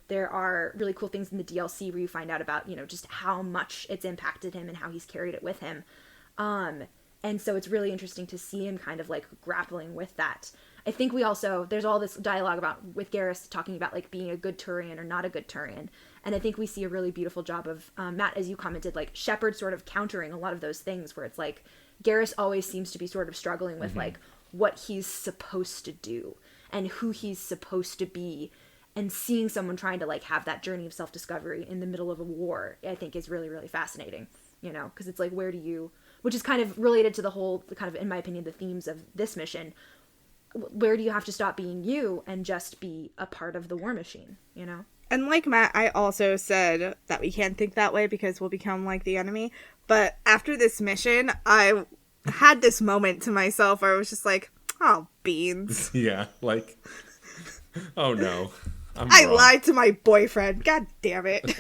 There are really cool things in the DLC where you find out about, you know, just how much it's impacted him and how he's carried it with him. And so it's really interesting to see him kind of like grappling with that. I think we also, there's all this dialogue about, with Garrus talking about like being a good Turian or not a good Turian. And I think we see a really beautiful job of, Matt, as you commented, like Shepard sort of countering a lot of those things where it's like, Garrus always seems to be sort of struggling with like what he's supposed to do and who he's supposed to be. And seeing someone trying to like have that journey of self-discovery in the middle of a war, I think is really, really fascinating, you know, because it's like, where do you, which is kind of related to the whole, kind of, in my opinion, the themes of this mission. Where do you have to stop being you and just be a part of the war machine, you know? And like Matt, I also said that we can't think that way because we'll become like the enemy. But after this mission, I had this moment to myself where I was just like, oh, beans. Yeah, like, oh no. I lied to my boyfriend. God damn it.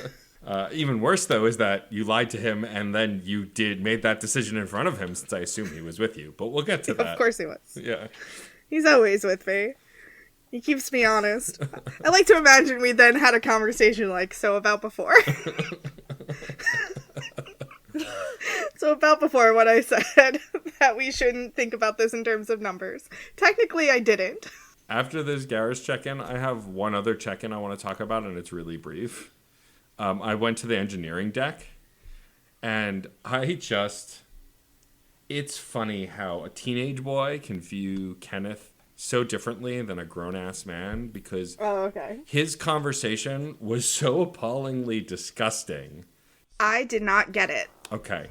Even worse, though, is that you lied to him and then you made that decision in front of him, since I assume he was with you. But we'll get to that. Of course he was. Yeah. He's always with me. He keeps me honest. I like to imagine we then had a conversation like, so about before. So about before when I said that we shouldn't think about this in terms of numbers. Technically, I didn't. After this Garrus check-in, I have one other check-in I want to talk about, and it's really brief. I went to the engineering deck, and it's funny how a teenage boy can view Kenneth so differently than a grown-ass man, because his conversation was so appallingly disgusting. I did not get it. Okay.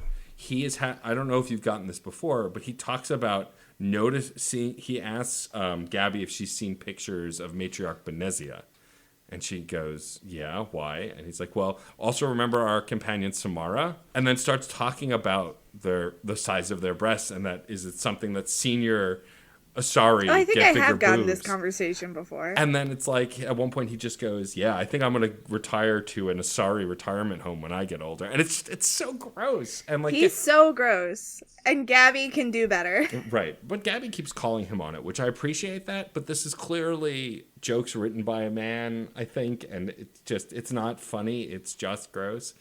I don't know if you've gotten this before, but he talks about he asks Gabby if she's seen pictures of Matriarch Benezia. And she goes, yeah, why? And he's like, well, also remember our companion Samara? And then starts talking about the size of their breasts, and that is it something that senior Asari I think get I bigger have gotten boobs. this conversation before. And then it's like, at one point he just goes, yeah, I think I'm going to retire to an Asari retirement home when I get older. And it's so gross. And like he's so gross. And Gabby can do better. Right. But Gabby keeps calling him on it, which I appreciate that. But this is clearly jokes written by a man, I think. And it's not funny. It's just gross.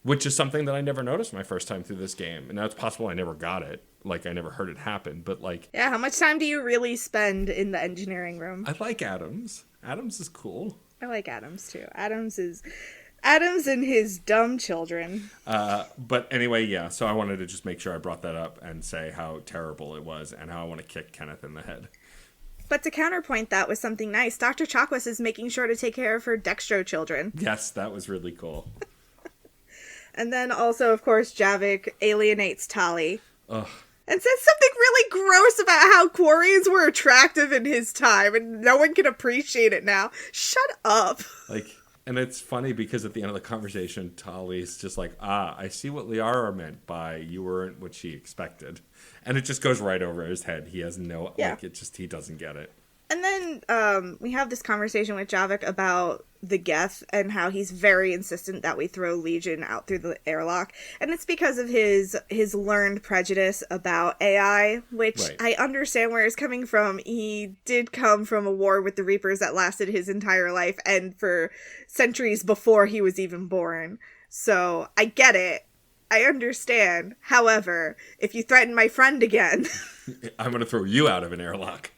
Which is something that I never noticed my first time through this game. And now it's possible I never got it. Like, I never heard it happen. But, like... Yeah, how much time do you really spend in the engineering room? I like Adams. Adams is cool. I like Adams, too. Adams and his dumb children. But anyway, yeah. So I wanted to just make sure I brought that up and say how terrible it was and how I want to kick Kenneth in the head. But to counterpoint that with something nice, Dr. Chakwas is making sure to take care of her Dextro children. Yes, that was really cool. And then also, of course, Javik alienates Tali. Ugh. and says something really gross about how Quarians were attractive in his time and no one can appreciate it now. Shut up. Like, and it's funny because at the end of the conversation, Tali's just like, I see what Liara meant by you weren't what she expected. And it just goes right over his head. He has no, he doesn't get it. And then we have this conversation with Javik about the Geth and how he's very insistent that we throw Legion out through the airlock. And it's because of his learned prejudice about AI, which I understand where he's coming from. He did come from a war with the Reapers that lasted his entire life and for centuries before he was even born. So I get it. I understand. However, if you threaten my friend again... I'm going to throw you out of an airlock.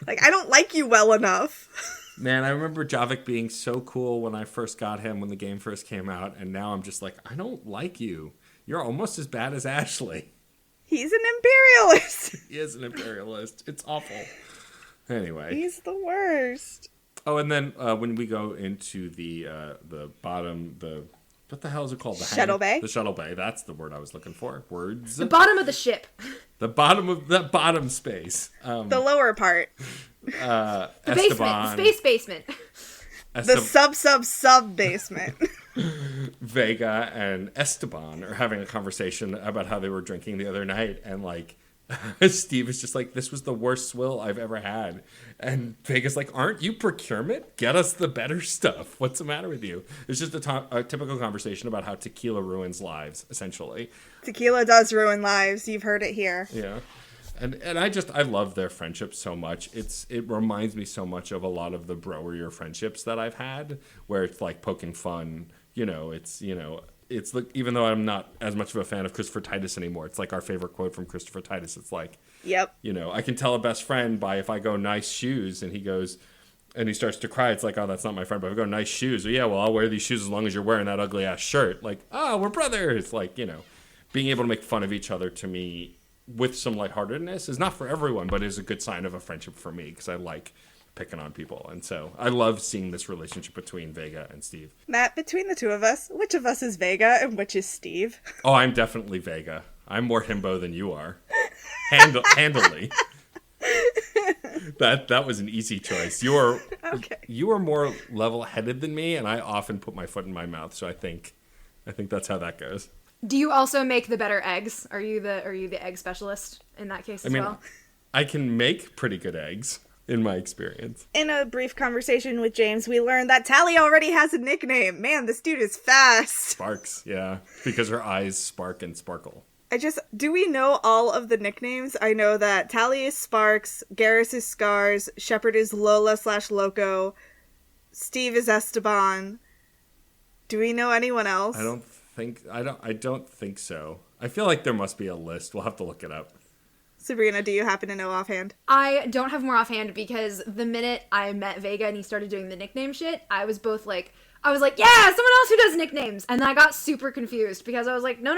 Like, I don't like you well enough. Man, I remember Javik being so cool when I first got him, when the game first came out, and now I'm just like, I don't like you. You're almost as bad as Ashley. He's an imperialist. He is an imperialist. It's awful. Anyway. He's the worst. Oh, and then when we go into the bottom, what the hell is it called? The shuttle bay? The shuttle bay. That's the word I was looking for. Words. The bottom of the ship. The bottom space. The lower part. The basement. The space basement. The sub basement. Vega and Esteban are having a conversation about how they were drinking the other night, and like Steve is just like, this was the worst swill I've ever had. And Vega's like, aren't you procurement? Get us the better stuff. What's the matter with you? It's just a typical conversation about how tequila ruins lives, essentially. Tequila does ruin lives. You've heard it here. Yeah. And I love their friendship so much. It reminds me so much of a lot of the broier friendships that I've had, where it's like poking fun. It's like, even though I'm not as much of a fan of Christopher Titus anymore, it's like our favorite quote from Christopher Titus. It's like, yep. I can tell a best friend by if I go nice shoes, and he goes, and he starts to cry. It's like, oh, that's not my friend. But if I go nice shoes, well, yeah, well, I'll wear these shoes as long as you're wearing that ugly ass shirt. Like, oh, we're brothers. Like, being able to make fun of each other to me with some lightheartedness is not for everyone, but is a good sign of a friendship for me because I like picking on people. And so I love seeing this relationship between Vega and Steve. Matt, between the two of us, which of us is Vega and which is Steve? Oh, I'm definitely Vega. I'm more himbo than you are. Handily. That was an easy choice. You are more level-headed than me, and I often put my foot in my mouth, so I think that's how that goes. Do you also make the better eggs? Are you the egg specialist in that case as well? I can make pretty good eggs. In my experience. In a brief conversation with James, we learned that Tali already has a nickname. Man, this dude is fast. Sparks, yeah. Because her eyes spark and sparkle. Do we know all of the nicknames? I know that Tali is Sparks, Garrus is Scars, Shepard is Lola/Loco, Steve is Esteban. Do we know anyone else? I don't think so. I feel like there must be a list. We'll have to look it up. Sabrina, do you happen to know offhand? I don't have more offhand because the minute I met Vega and he started doing the nickname shit, I was like, yeah, someone else who does nicknames. And then I got super confused because I was like, no.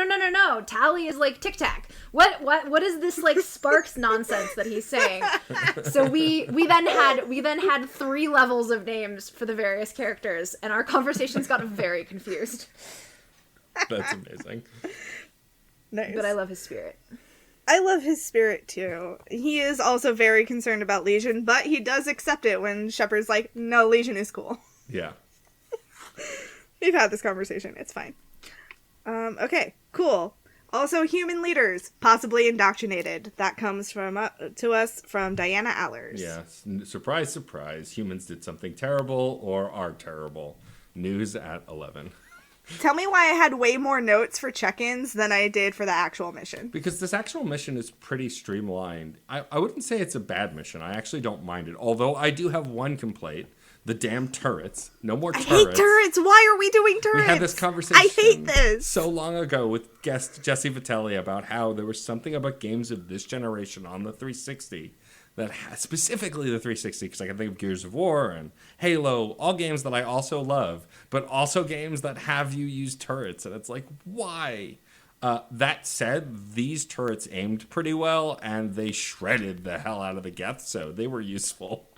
Tali is like Tic Tac. What is this like Sparks nonsense that he's saying? So we then had 3 levels of names for the various characters, and our conversations got very confused. That's amazing. Nice. But I love his spirit. I love his spirit, too. He is also very concerned about Legion, but he does accept it when Shepard's like, no, Legion is cool. Yeah. We've had this conversation. It's fine. Okay, cool. Also, human leaders, possibly indoctrinated. That comes to us from Diana Allers. Yes. Surprise, surprise. Humans did something terrible or are terrible. News at 11. Tell me why I had way more notes for check-ins than I did for the actual mission. Because this actual mission is pretty streamlined. I wouldn't say it's a bad mission. I actually don't mind it. Although I do have one complaint. The damn turrets. No more turrets. I hate turrets. Why are we doing turrets? We had this conversation I hate this. So long ago with guest Jesse Vitelli about how there was something about games of this generation on the 360 that specifically the 360, because I can think of Gears of War and Halo, all games that I also love, but also games that have you use turrets, and it's like, why? That said, these turrets aimed pretty well, and they shredded the hell out of the Geth, so they were useful.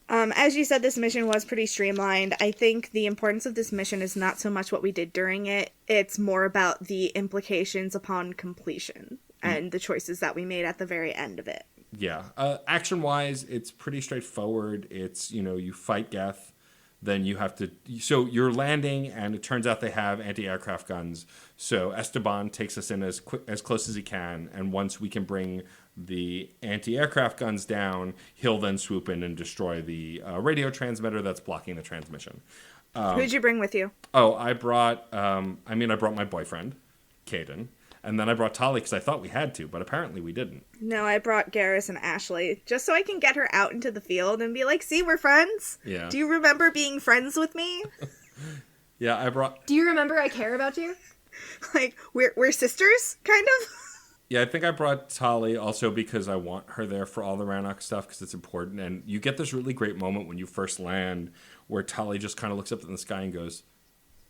As you said, this mission was pretty streamlined. I think the importance of this mission is not so much what we did during it, it's more about the implications upon completion. and the choices that we made at the very end of it. Yeah. Action-wise, it's pretty straightforward. It's, you fight Geth, then you have to... So you're landing, and it turns out they have anti-aircraft guns. So Esteban takes us in as close as he can, and once we can bring the anti-aircraft guns down, he'll then swoop in and destroy the radio transmitter that's blocking the transmission. Who'd you bring with you? Oh, I brought my boyfriend, Caden. And then I brought Tali because I thought we had to, but apparently we didn't. No, I brought Garrus and Ashley just so I can get her out into the field and be like, see, we're friends. Yeah. Do you remember being friends with me? Yeah, I brought... Do you remember I care about you? Like, we're sisters, kind of? Yeah, I think I brought Tali also because I want her there for all the Rannoch stuff because it's important. And you get this really great moment when you first land where Tali just kind of looks up in the sky and goes,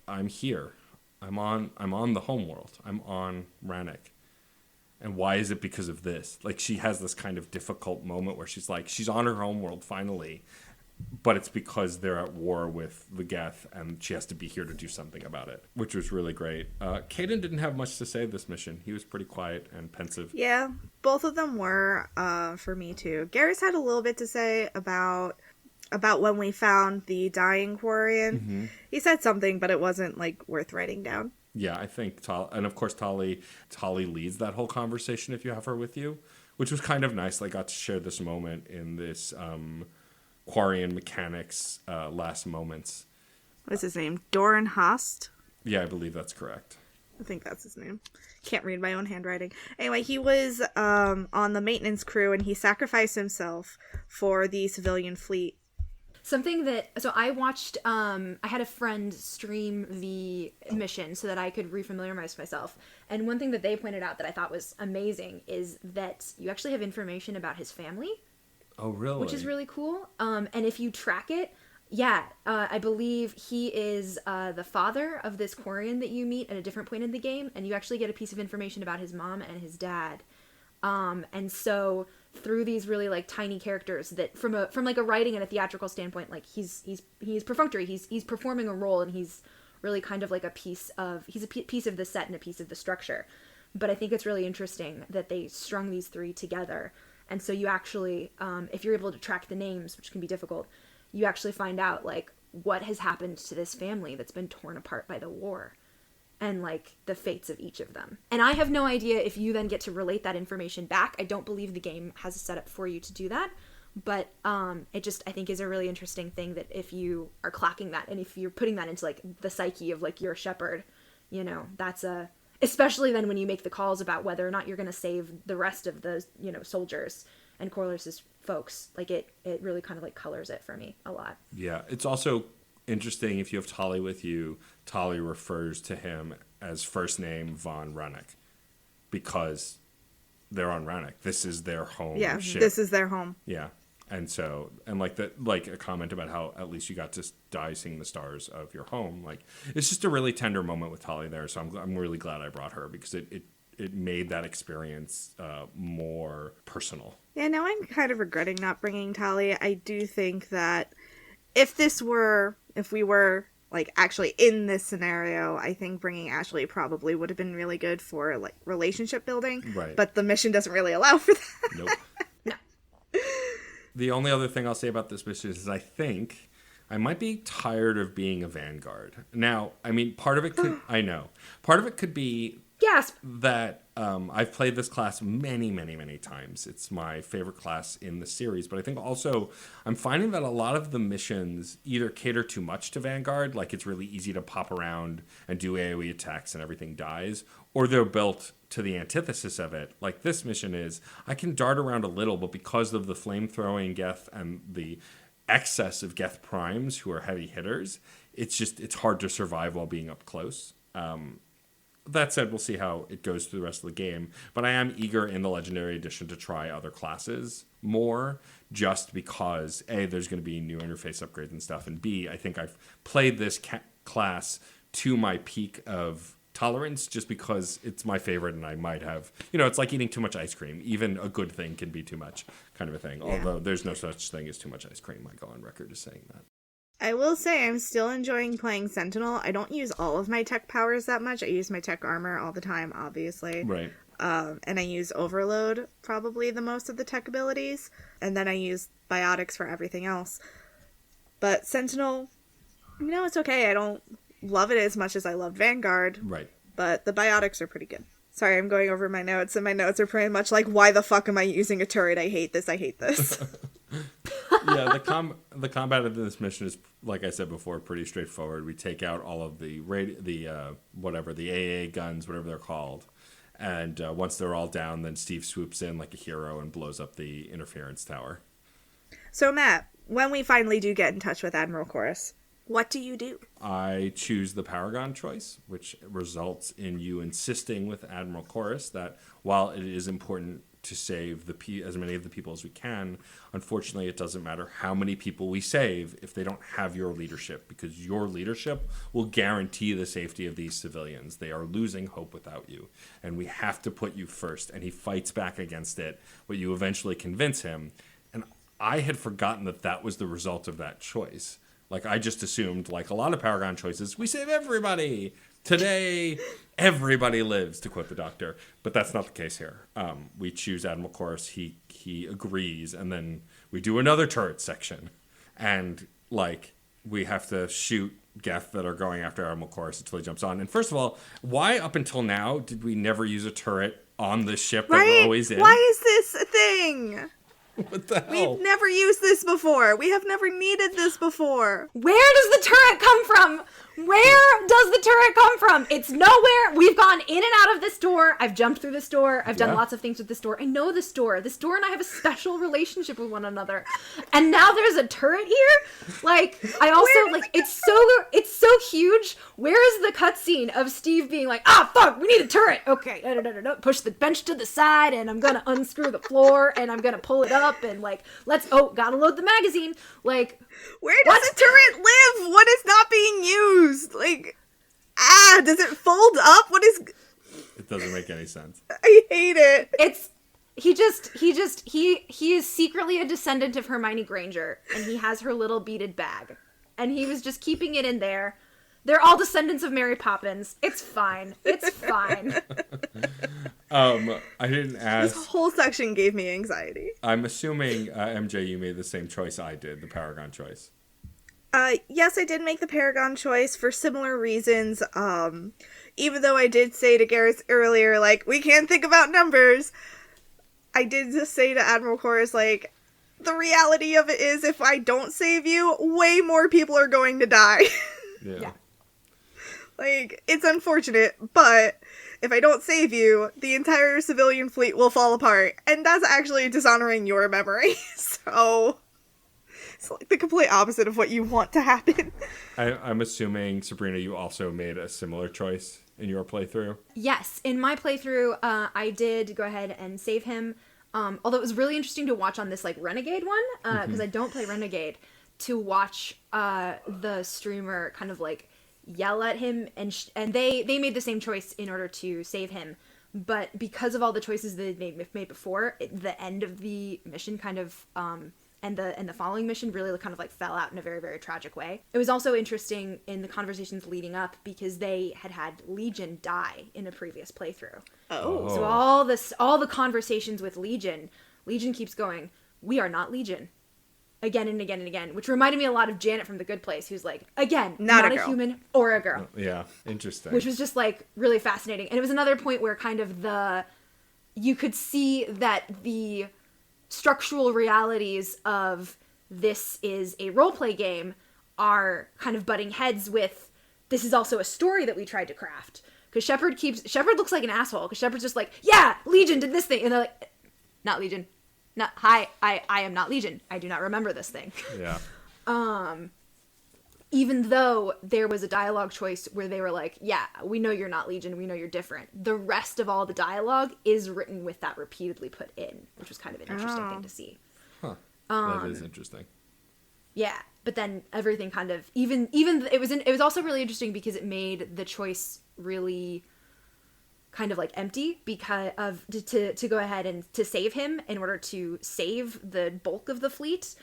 I'm here. I'm on the homeworld. I'm on Rannoch. And why is it because of this? Like, she has this kind of difficult moment where she's like, she's on her homeworld finally, but it's because they're at war with the Geth and she has to be here to do something about it, which was really great. Caden didn't have much to say this mission. He was pretty quiet and pensive. Yeah, both of them were, for me too. Garrus had a little bit to say about when we found the dying Quarian. Mm-hmm. He said something, but it wasn't, like, worth writing down. Yeah, I think and of course Tali leads that whole conversation if you have her with you, which was kind of nice. I got to share this moment in this Quarian mechanics last moments. What's his name? Doran Hast? Yeah, I believe that's correct. I think that's his name. Can't read my own handwriting. Anyway, he was on the maintenance crew, and he sacrificed himself for the civilian fleet. Something so I watched, I had a friend stream the mission so that I could refamiliarize myself. And one thing that they pointed out that I thought was amazing is that you actually have information about his family. Oh, really? Which is really cool. And if you track it, I believe he is the father of this Quarian that you meet at a different point in the game. And you actually get a piece of information about his mom and his dad. And so through these really like tiny characters that from like a writing and a theatrical standpoint, like he's perfunctory, he's performing a role, and he's really kind of like a piece of the set and a piece of the structure. But I think it's really interesting that they strung these three together, and so you actually if you're able to track the names, which can be difficult, you actually find out like what has happened to this family that's been torn apart by the war, and like the fates of each of them. And I have no idea if you then get to relate that information back. I don't believe the game has a setup for you to do that, but it just, I think, is a really interesting thing that if you are clocking that and if you're putting that into like the psyche of like your shepherd, that's especially then when you make the calls about whether or not you're going to save the rest of the soldiers and Koris's folks, like it really kind of like colors it for me a lot. Yeah, it's also interesting if you have Tali with you. Tali refers to him as first name Von Rannoch because they're on Rannoch. This is their home. Yeah, ship. This is their home. Yeah, and so like a comment about how at least you got to die seeing the stars of your home. Like, it's just a really tender moment with Tali there. So I'm really glad I brought her because it made that experience more personal. Yeah, now I'm kind of regretting not bringing Tali. I do think that if we were like actually in this scenario, I think bringing Ashley probably would have been really good for like relationship building. Right. But the mission doesn't really allow for that. Nope. No. The only other thing I'll say about this mission is I think I might be tired of being a vanguard. Now, I mean, part of it could be Gasp. that I've played this class many, many, many times. It's my favorite class in the series. But I think also I'm finding that a lot of the missions either cater too much to Vanguard, like it's really easy to pop around and do AoE attacks and everything dies, or they're built to the antithesis of it. Like this mission is, I can dart around a little, but because of the flame-throwing Geth and the excess of Geth primes who are heavy hitters, it's hard to survive while being up close. That said, we'll see how it goes through the rest of the game. But I am eager in the Legendary Edition to try other classes more, just because, A, there's going to be new interface upgrades and stuff, and B, I think I've played this class to my peak of tolerance just because it's my favorite and I might have... it's like eating too much ice cream. Even a good thing can be too much, kind of a thing. Yeah. Although there's no such thing as too much ice cream. I go on record as saying that. I will say I'm still enjoying playing Sentinel. I don't use all of my tech powers that much. I use my tech armor all the time, obviously. Right. and I use Overload probably the most of the tech abilities, and then I use Biotics for everything else. But Sentinel, it's okay. I don't love it as much as I loved Vanguard. Right. But the Biotics are pretty good. Sorry, I'm going over my notes, and my notes are pretty much like, why the fuck am I using a turret? I hate this. Yeah, the combat of this mission is, like I said before, pretty straightforward. We take out all of the AA guns, whatever they're called, and once they're all down, then Steve swoops in like a hero and blows up the interference tower. So Matt, when we finally do get in touch with Admiral Koris, what do you do? I choose the Paragon choice, which results in you insisting with Admiral Koris that while it is important to save as many of the people as we can, unfortunately it doesn't matter how many people we save if they don't have your leadership, because your leadership will guarantee the safety of these civilians. They are losing hope without you, and we have to put you first. And he fights back against it, but you eventually convince him. And I had forgotten that was the result of that choice. Like, I just assumed, like a lot of Paragon choices, we save everybody. Today, everybody lives, to quote the Doctor. But that's not the case here. We choose Admiral Koris. He agrees. And then we do another turret section. And, like, we have to shoot Geth that are going after Admiral Koris until he jumps on. And first of all, why up until now did we never use a turret on this ship that we're always in? Why is this a thing? What the hell? We've never used this before. We have never needed this before. Where does the turret come from? Where does the turret come from? It's nowhere. We've gone in and out of this door. I've jumped through this door. I've done lots of things with this door. I know this door. This door and I have a special relationship with one another. And now there's a turret here? Like, I also, like, it's so huge. Where is the cutscene of Steve being like, fuck, we need a turret. Okay, push the bench to the side, and I'm gonna unscrew the floor, and I'm gonna pull it up, and, like, gotta load the magazine. Like, where does the turret live? What is not being used? Like, does it fold up? It doesn't make any sense. I hate it. He is secretly a descendant of Hermione Granger, and he has her little beaded bag. And he was just keeping it in there. They're all descendants of Mary Poppins. It's fine. It's fine. I didn't ask. This whole section gave me anxiety. I'm assuming, MJ, you made the same choice I did, the Paragon choice. Yes, I did make the Paragon choice for similar reasons. Even though I did say to Garrus earlier, like, we can't think about numbers, I did just say to Admiral Koris, like, the reality of it is if I don't save you, way more people are going to die. Yeah. Like, it's unfortunate, but if I don't save you, the entire civilian fleet will fall apart. And that's actually dishonoring your memory. So, it's like the complete opposite of what you want to happen. I'm assuming, Sabrina, you also made a similar choice in your playthrough? Yes. In my playthrough, I did go ahead and save him. Although it was really interesting to watch on this, like, Renegade one, because I don't play Renegade, to watch the streamer kind of, like, yell at him, and they made the same choice in order to save him, but because of all the choices that they made before, the end of the mission kind of and the following mission really kind of like fell out in a very, very tragic way. It was also interesting in the conversations leading up because they had Legion die in a previous playthrough. So all the conversations with Legion keeps going, we are not Legion. Again and again and again, which reminded me a lot of Janet from The Good Place, who's like, again, not a human or a girl. Yeah, interesting. Which was just, like, really fascinating. And it was another point where kind of you could see that the structural realities of this is a roleplay game are kind of butting heads with, this is also a story that we tried to craft. Because Shepard looks like an asshole, because Shepard's just like, yeah, Legion did this thing. And they're like, not Legion. I am not Legion. I do not remember this thing. Yeah. Even though there was a dialogue choice where they were like, yeah, we know you're not Legion, we know you're different. The rest of all the dialogue is written with that repeatedly put in, which was kind of an interesting thing to see. Huh. That is interesting. Yeah, but then everything kind of it was also really interesting because it made the choice really kind of like empty because of to go ahead and to save him in order to save the bulk of the fleet,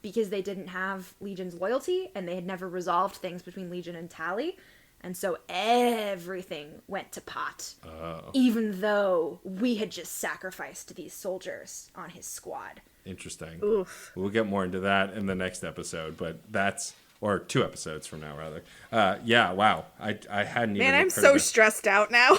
because they didn't have Legion's loyalty and they had never resolved things between Legion and Tally, And so everything went to pot, Oh, even though we had just sacrificed these soldiers on his squad. interesting. Oof. We'll get more into that in the next episode, but that's, or 2 episodes from now, rather. Yeah, wow. I hadn't even. Man, I'm heard so of it. stressed out now.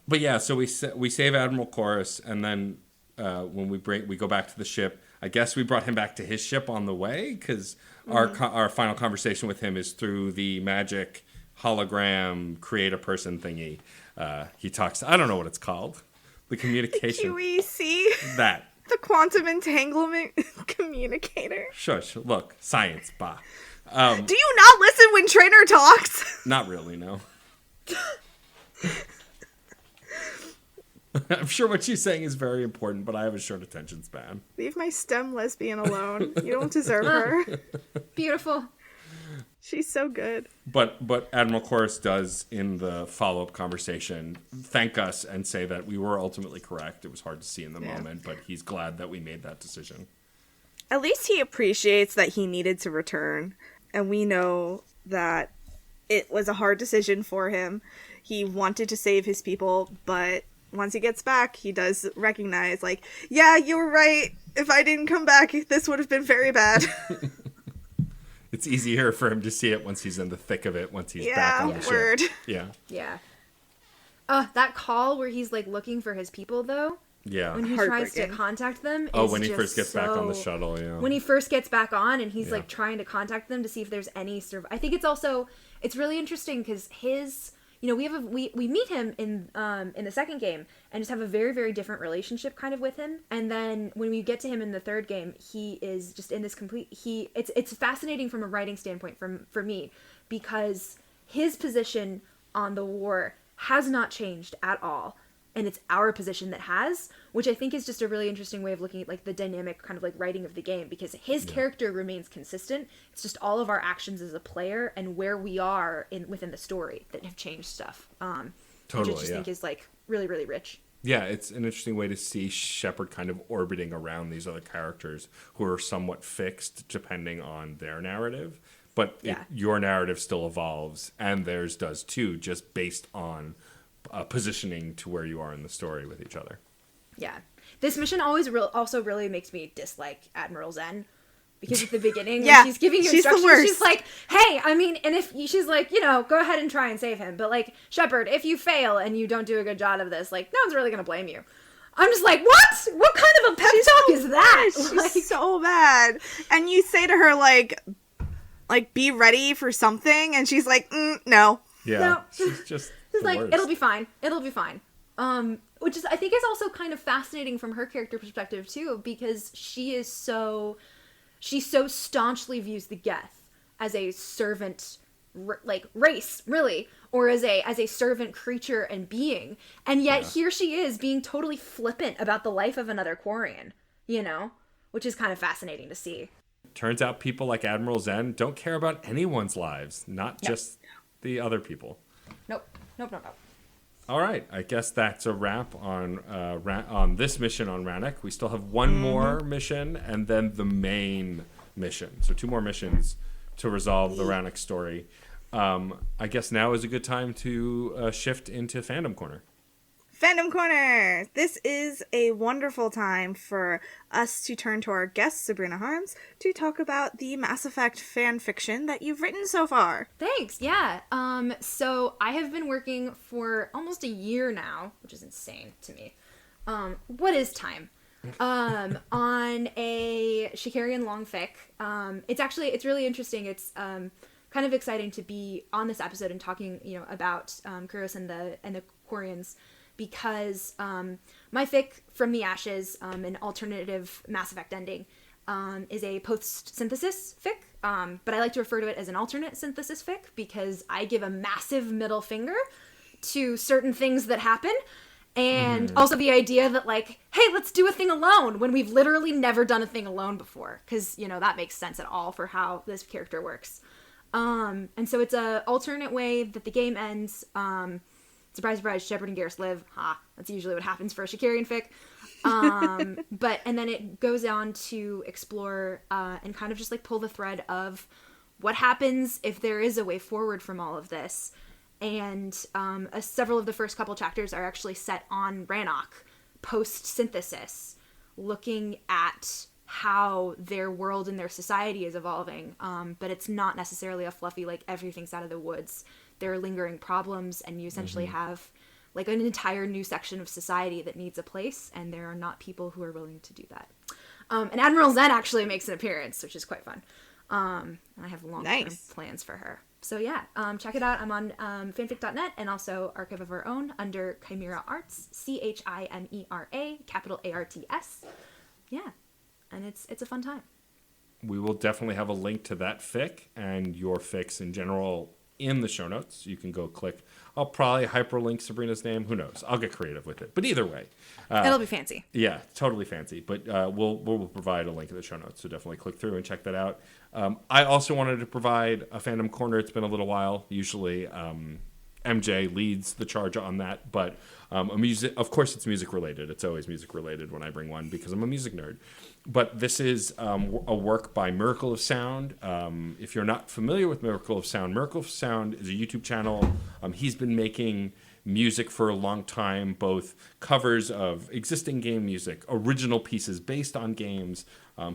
But yeah, so we save Admiral Koris, and then when we go back to the ship. I guess we brought him back to his ship on the way, because our final conversation with him is through the magic hologram create a person thingy. He talks. I don't know what it's called. The communication. QEC. That. The quantum entanglement communicator. Shush. Look, science. Bah. Do you not listen when Trainer talks? Not really. No. I'm sure what she's saying is very important, but I have a short attention span. Leave my STEM lesbian alone. You don't deserve her. Beautiful. She's so good. But Admiral Koris does, in the follow-up conversation, thank us and say that we were ultimately correct. It was hard to see in the moment, but he's glad that we made that decision. At least he appreciates that he needed to return. And we know that it was a hard decision for him. He wanted to save his people, but once he gets back, he does recognize, like, yeah, you were right. If I didn't come back, this would have been very bad. It's easier for him to see it once he's in the thick of it, once he's back on the word. ship. Yeah. Yeah. That call where he's like looking for his people, though. Yeah. When he tries to Heartbreaking. contact them. Oh, is when he just first gets back on the so- shuttle, yeah. When he first gets back on and he's Yeah. like trying to contact them to see if there's any I think it's really interesting because his, we meet him in the second game and just have a very, very different relationship kind of with him. And then when we get to him in the third game, he is just in this it's fascinating from a writing standpoint for me, because his position on the war has not changed at all. And it's our position that has, which I think is just a really interesting way of looking at like the dynamic kind of like writing of the game, because his character remains consistent. It's just all of our actions as a player and where we are within the story that have changed stuff. Totally, which I just think is like really, really rich. Yeah, it's an interesting way to see Shepard kind of orbiting around these other characters who are somewhat fixed depending on their narrative. But your narrative still evolves, and theirs does too, just based on positioning to where you are in the story with each other. Yeah. This mission also really makes me dislike Admiral Zen. Because at the beginning, when she's giving you she's the instructions, worst. she's like, hey, I mean, and if she's like, go ahead and try and save him. But like, Shepard, if you fail and you don't do a good job of this, like, no one's really going to blame you. I'm just like, what? What kind of a pep talk is that? She's so bad. And you say to her, like, be ready for something. And she's like, no. Yeah, No. she's just She's the like, worst. it'll be fine. It'll be fine. Which is, I think, is also kind of fascinating from her character perspective too, because she so staunchly views the Geth as a servant, race, really, or as a servant creature and being, and yet here she is being totally flippant about the life of another Quarian, which is kind of fascinating to see. Turns out people like Admiral Zen don't care about anyone's lives, not just the other people. Nope. All right, I guess that's a wrap on this mission on Rannoch. We still have one more mission and then the main mission. So 2 more missions to resolve the Rannoch story. I guess now is a good time to shift into Fandom Corner. Fandom Corner! This is a wonderful time for us to turn to our guest, Sabrina Harms, to talk about the Mass Effect fan fiction that you've written so far. Thanks, yeah. So I have been working for almost a year now, which is insane to me. What is time? On a Shikarian long fic. It's really interesting. It's kind of exciting to be on this episode and talking, about Koris and the Quarians, because my fic, From the Ashes, an alternative Mass Effect ending, is a post-synthesis fic, but I like to refer to it as an alternate synthesis fic because I give a massive middle finger to certain things that happen, and also the idea that, like, hey, let's do a thing alone when we've literally never done a thing alone before, because, that makes sense at all for how this character works. And so it's a alternate way that the game ends. Surprise, surprise, Shepard and Garrus live. That's usually what happens for a Shikarian fic. And then it goes on to explore and kind of just like pull the thread of what happens if there is a way forward from all of this. And several of the first couple chapters are actually set on Rannoch, post-synthesis, looking at how their world and their society is evolving. But it's not necessarily a fluffy, like, everything's out of the woods. There are lingering problems, and you essentially have, like, an entire new section of society that needs a place, and there are not people who are willing to do that. And Admiral Zen actually makes an appearance, which is quite fun. And I have long-term plans for her. So yeah, check it out. I'm on fanfic.net and also Archive of Our Own under Chimera Arts, Chimera, capital ARTS. Yeah, and it's a fun time. We will definitely have a link to that fic and your fics in general in the show notes. You can go click. I'll probably hyperlink Sabrina's name. Who knows? I'll get creative with it. But either way. It'll be fancy. Yeah, totally fancy. But we'll provide a link in the show notes. So definitely click through and check that out. I also wanted to provide a fandom corner. It's been a little while. Usually MJ leads the charge on that. But of course, it's music related. It's always music related when I bring one because I'm a music nerd. But this is a work by Miracle of Sound. If you're not familiar with Miracle of Sound is a YouTube channel. He's been making music for a long time, both covers of existing game music, original pieces based on games.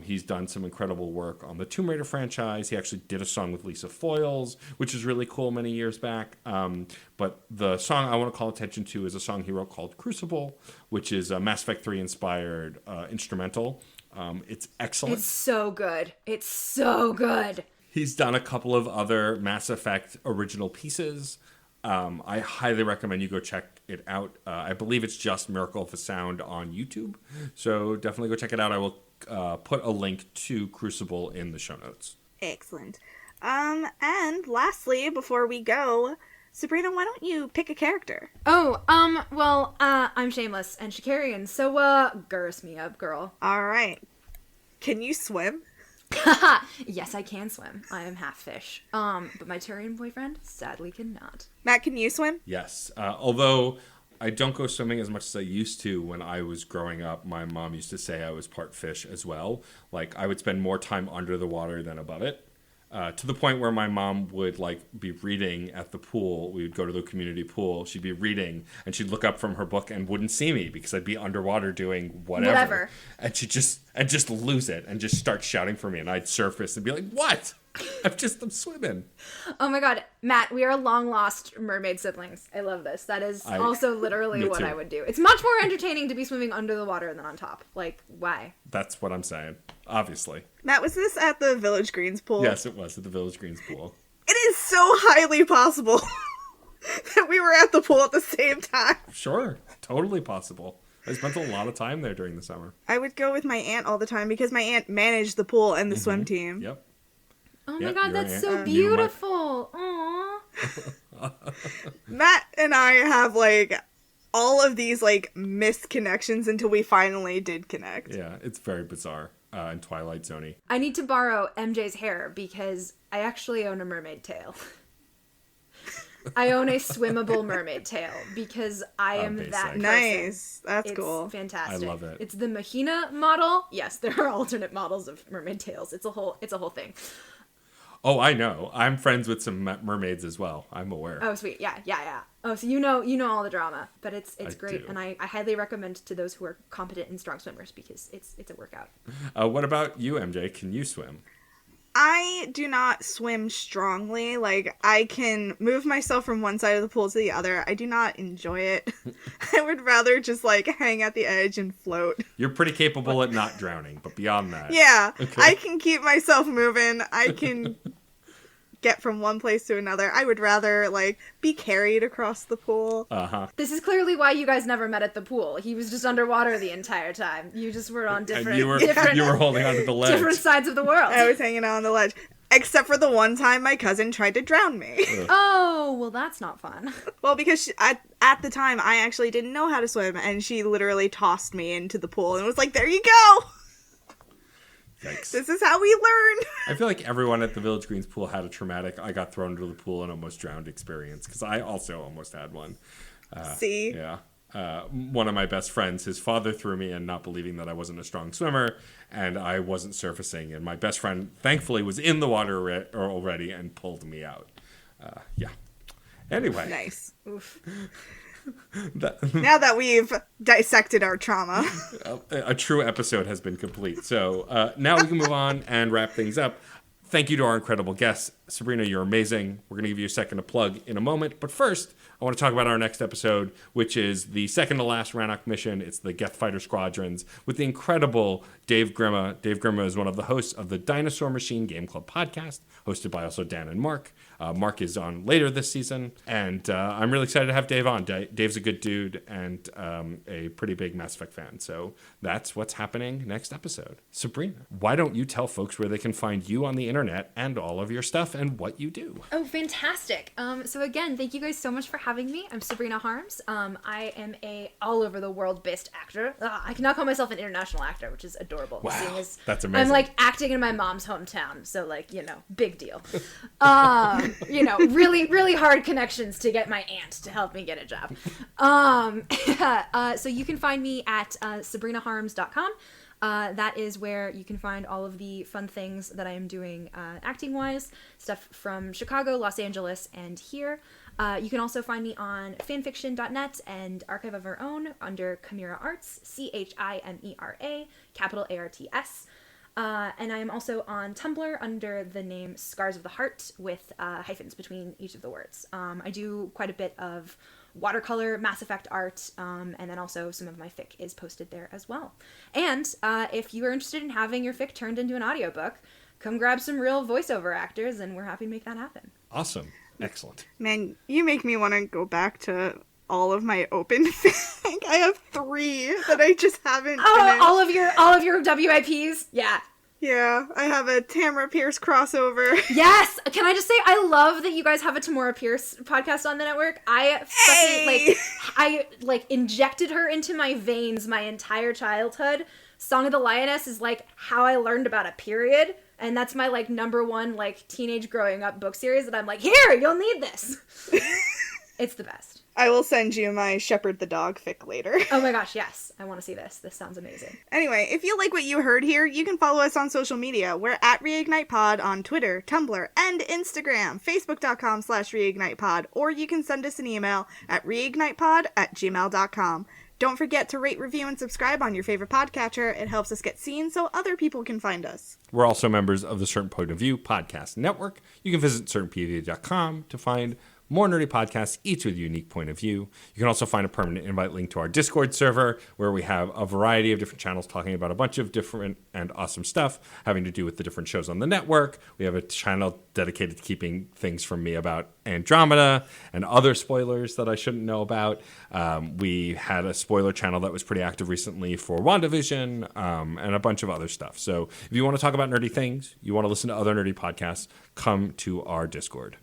He's done some incredible work on the Tomb Raider franchise. He actually did a song with Lisa Foyles, which is really cool many years back. But the song I want to call attention to is a song he wrote called Crucible, which is a Mass Effect 3 inspired instrumental. It's excellent. It's so good. It's so good. He's done a couple of other Mass Effect original pieces. I highly recommend you go check it out. I believe it's just Miracle of a Sound on YouTube. So definitely go check it out. I will put a link to Crucible in the show notes. Excellent. And lastly, before we go, Sabrina, why don't you pick a character? Oh, well, I'm Shameless and Shikarian, so, gurus me up, girl. All right. Can you swim? Yes, I can swim. I am half fish. But my Turian boyfriend sadly cannot. Matt, can you swim? Yes. Although I don't go swimming as much as I used to when I was growing up. My mom used to say I was part fish as well. Like, I would spend more time under the water than above it. To the point where my mom would be reading at the pool. We would go to the community pool. She'd be reading, and she'd look up from her book and wouldn't see me because I'd be underwater doing whatever. And she'd just lose it and just start shouting for me, and I'd surface and be like, "What? I'm swimming." Oh my god, Matt, we are long lost mermaid siblings. I love this. That is also literally what I would do. It's much more entertaining to be swimming under the water than on top. Like, why? That's what I'm saying. Obviously. Matt, was this at the Village Greens pool? Yes, it was at the Village Greens pool. It is so highly possible that we were at the pool at the same time. Sure, totally possible. I spent a lot of time there during the summer. I would go with my aunt all the time because my aunt managed the pool and the swim team. Yep. Oh my god, that's so beautiful. Aww. Matt and I have all of these misconnections until we finally did connect. Yeah, it's very bizarre and Twilight Zone-y. I need to borrow MJ's hair because I actually own a mermaid tail. I own a swimmable mermaid tail because I am basic. that person. Nice. That's cool. It's fantastic. I love it. It's the Mahina model. Yes, there are alternate models of mermaid tails. It's a whole thing. Oh, I know. I'm friends with some mermaids as well. I'm aware. Oh, sweet. Yeah. Oh, so you know all the drama, but it's great, do. and I highly recommend to those who are competent and strong swimmers because it's a workout. What about you, MJ? Can you swim? I do not swim strongly. I can move myself from one side of the pool to the other. I do not enjoy it. I would rather just hang at the edge and float. You're pretty capable at not drowning, but beyond that. Yeah, okay. I can keep myself moving. I can get from one place to another. I would rather be carried across the pool. This is clearly why you guys never met at the pool. He was just underwater the entire time. You just were on different. And you were holding onto the ledge. Different sides of the world. I was hanging out on the ledge. Except for the one time my cousin tried to drown me. Oh, well, that's not fun. Well, because at the time, I actually didn't know how to swim, and she literally tossed me into the pool and was like, "There you go! Yikes. This is how we learn." I feel like everyone at the Village Greens pool had a traumatic I got thrown into the pool and almost drowned experience, because I also almost had one. See? Yeah. one of my best friends, his father threw me in, not believing that I wasn't a strong swimmer, and I wasn't surfacing. And my best friend, thankfully, was in the water already and pulled me out. Yeah. Anyway. Nice. Oof. That, now that we've dissected our trauma. a true episode has been complete. So now we can move on and wrap things up. Thank you to our incredible guests. Sabrina, you're amazing. We're going to give you a second to plug in a moment. But first, I want to talk about our next episode, which is the second to last Rannoch mission. It's the Geth Fighter Squadrons with the incredible Dave Grimma. Dave Grimma is one of the hosts of the Dinosaur Machine Game Club podcast, hosted by also Dan and Mark. Mark is on later this season, and I'm really excited to have Dave on. Dave's a good dude and a pretty big Mass Effect fan. So that's what's happening next episode. Sabrina, why don't you tell folks where they can find you on the internet and all of your stuff and what you do? Oh, fantastic. So again, thank you guys so much for having me. I'm Sabrina Harms. I am a all over the world based actor. I can now call myself an international actor, which is adorable. Wow, seeing as that's amazing. I'm like acting in my mom's hometown, so like, you know, big deal. You know, really, really hard connections to get my aunt to help me get a job. So you can find me at sabrinaharms.com. That is where you can find all of the fun things that I am doing acting-wise, stuff from Chicago, Los Angeles, and here. You can also find me on fanfiction.net and Archive of Our Own under Chimera Arts, Chimera, capital ARTS. And I am also on Tumblr under the name Scars of the Heart with hyphens between each of the words. I do quite a bit of watercolor Mass Effect art, and then also some of my fic is posted there as well. And if you are interested in having your fic turned into an audiobook, come grab some real voiceover actors, and we're happy to make that happen. Awesome. Excellent. Man, you make me want to go back to all of my open fic. I have 3 that I just haven't finished. All of your WIPs? Yeah. Yeah, I have a Tamara Pierce crossover. Yes! Can I just say, I love that you guys have a Tamara Pierce podcast on the network. I fucking, injected her into my veins my entire childhood. Song of the Lioness is, like, how I learned about a period. And that's my, like, #1, like, teenage growing up book series that I'm like, here, you'll need this. It's the best. I will send you my Shepherd the Dog fic later. Oh my gosh, yes. I want to see this. This sounds amazing. Anyway, if you like what you heard here, you can follow us on social media. We're at ReignitePod on Twitter, Tumblr, and Instagram, facebook.com/reignitepod, or you can send us an email at reignitepod@gmail.com. Don't forget to rate, review, and subscribe on your favorite podcatcher. It helps us get seen so other people can find us. We're also members of the Certain Point of View podcast network. You can visit certainpov.com to find more nerdy podcasts, each with a unique point of view. You can also find a permanent invite link to our Discord server, where we have a variety of different channels talking about a bunch of different and awesome stuff having to do with the different shows on the network. We have a channel dedicated to keeping things from me about Andromeda and other spoilers that I shouldn't know about. We had a spoiler channel that was pretty active recently for WandaVision, and a bunch of other stuff. So if you want to talk about nerdy things, you want to listen to other nerdy podcasts, come to our Discord.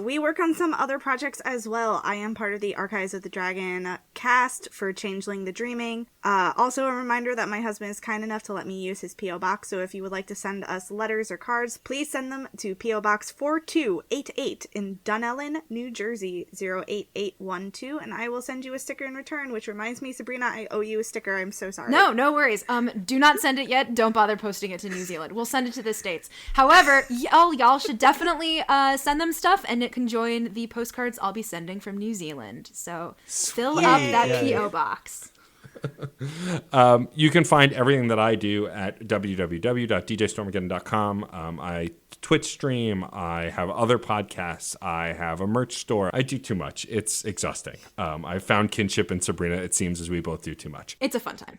We work on some other projects as well. I am part of the Archives of the Dragon cast for Changeling the Dreaming. Also a reminder that my husband is kind enough to let me use his P.O. Box, so if you would like to send us letters or cards, please send them to P.O. Box 4288 in Dunellen, New Jersey, 08812, and I will send you a sticker in return, which reminds me, Sabrina, I owe you a sticker. I'm so sorry. No worries. Do not send it yet. Don't bother posting it to New Zealand. We'll send it to the States. However, y'all should definitely send them stuff, and it can join the postcards I'll be sending from New Zealand. So fill up that P.O. box. You can find everything that I do at www.djstormageddon.com. I Twitch stream. I have other podcasts. I have a merch store. I do too much. It's exhausting. I found kinship in Sabrina, it seems, as we both do too much. It's a fun time.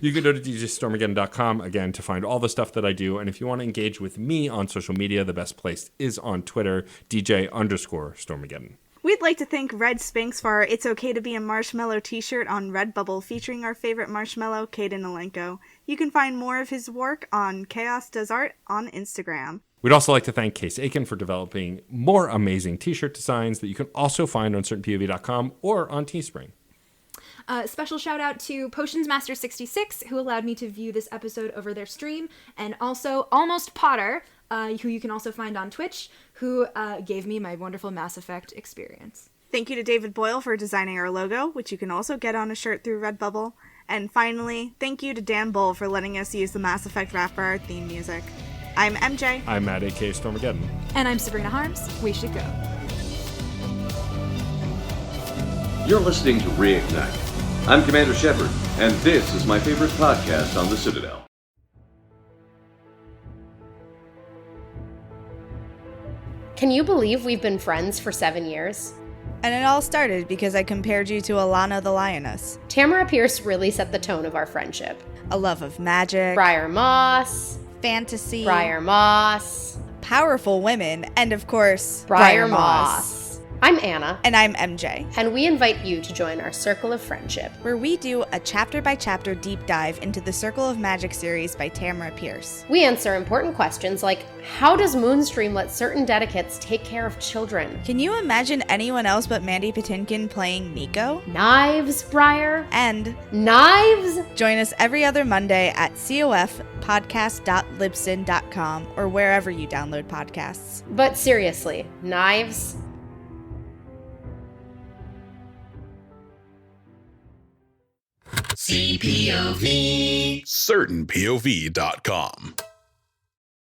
You can go to djstormageddon.com, again, to find all the stuff that I do. And if you want to engage with me on social media, the best place is on Twitter, DJ_Stormageddon. We'd like to thank Red Spinks for our It's Okay to Be a Marshmallow t-shirt on Redbubble featuring our favorite marshmallow, Caden Alenko. You can find more of his work on Chaos Does Art on Instagram. We'd also like to thank Case Aiken for developing more amazing t-shirt designs that you can also find on certainpov.com or on Teespring. Special shout out to Potions Master 66, who allowed me to view this episode over their stream, and also Almost Potter, who you can also find on Twitch, who gave me my wonderful Mass Effect experience. Thank you to David Boyle for designing our logo, which you can also get on a shirt through Redbubble. And finally, thank you to Dan Bull for letting us use the Mass Effect rap for our theme music. I'm MJ. I'm Matt, a.k.a. Stormageddon. And I'm Sabrina Harms. We should go. You're listening to Reignite. I'm Commander Shepard, and this is my favorite podcast on the Citadel. Can you believe we've been friends for 7 years? And it all started because I compared you to Alana the Lioness. Tamara Pierce really set the tone of our friendship. A love of magic, Briar Moss, fantasy, Briar Moss, powerful women, and of course, Briar Moss. I'm Anna. And I'm MJ. And we invite you to join our Circle of Friendship, where we do a chapter-by-chapter deep dive into the Circle of Magic series by Tamara Pierce. We answer important questions like, how does Moonstream let certain dedicates take care of children? Can you imagine anyone else but Mandy Patinkin playing Nico? Knives, Briar? And knives? Join us every other Monday at cofpodcast.libsyn.com or wherever you download podcasts. But seriously, knives? CPOV. CertainPOV.com.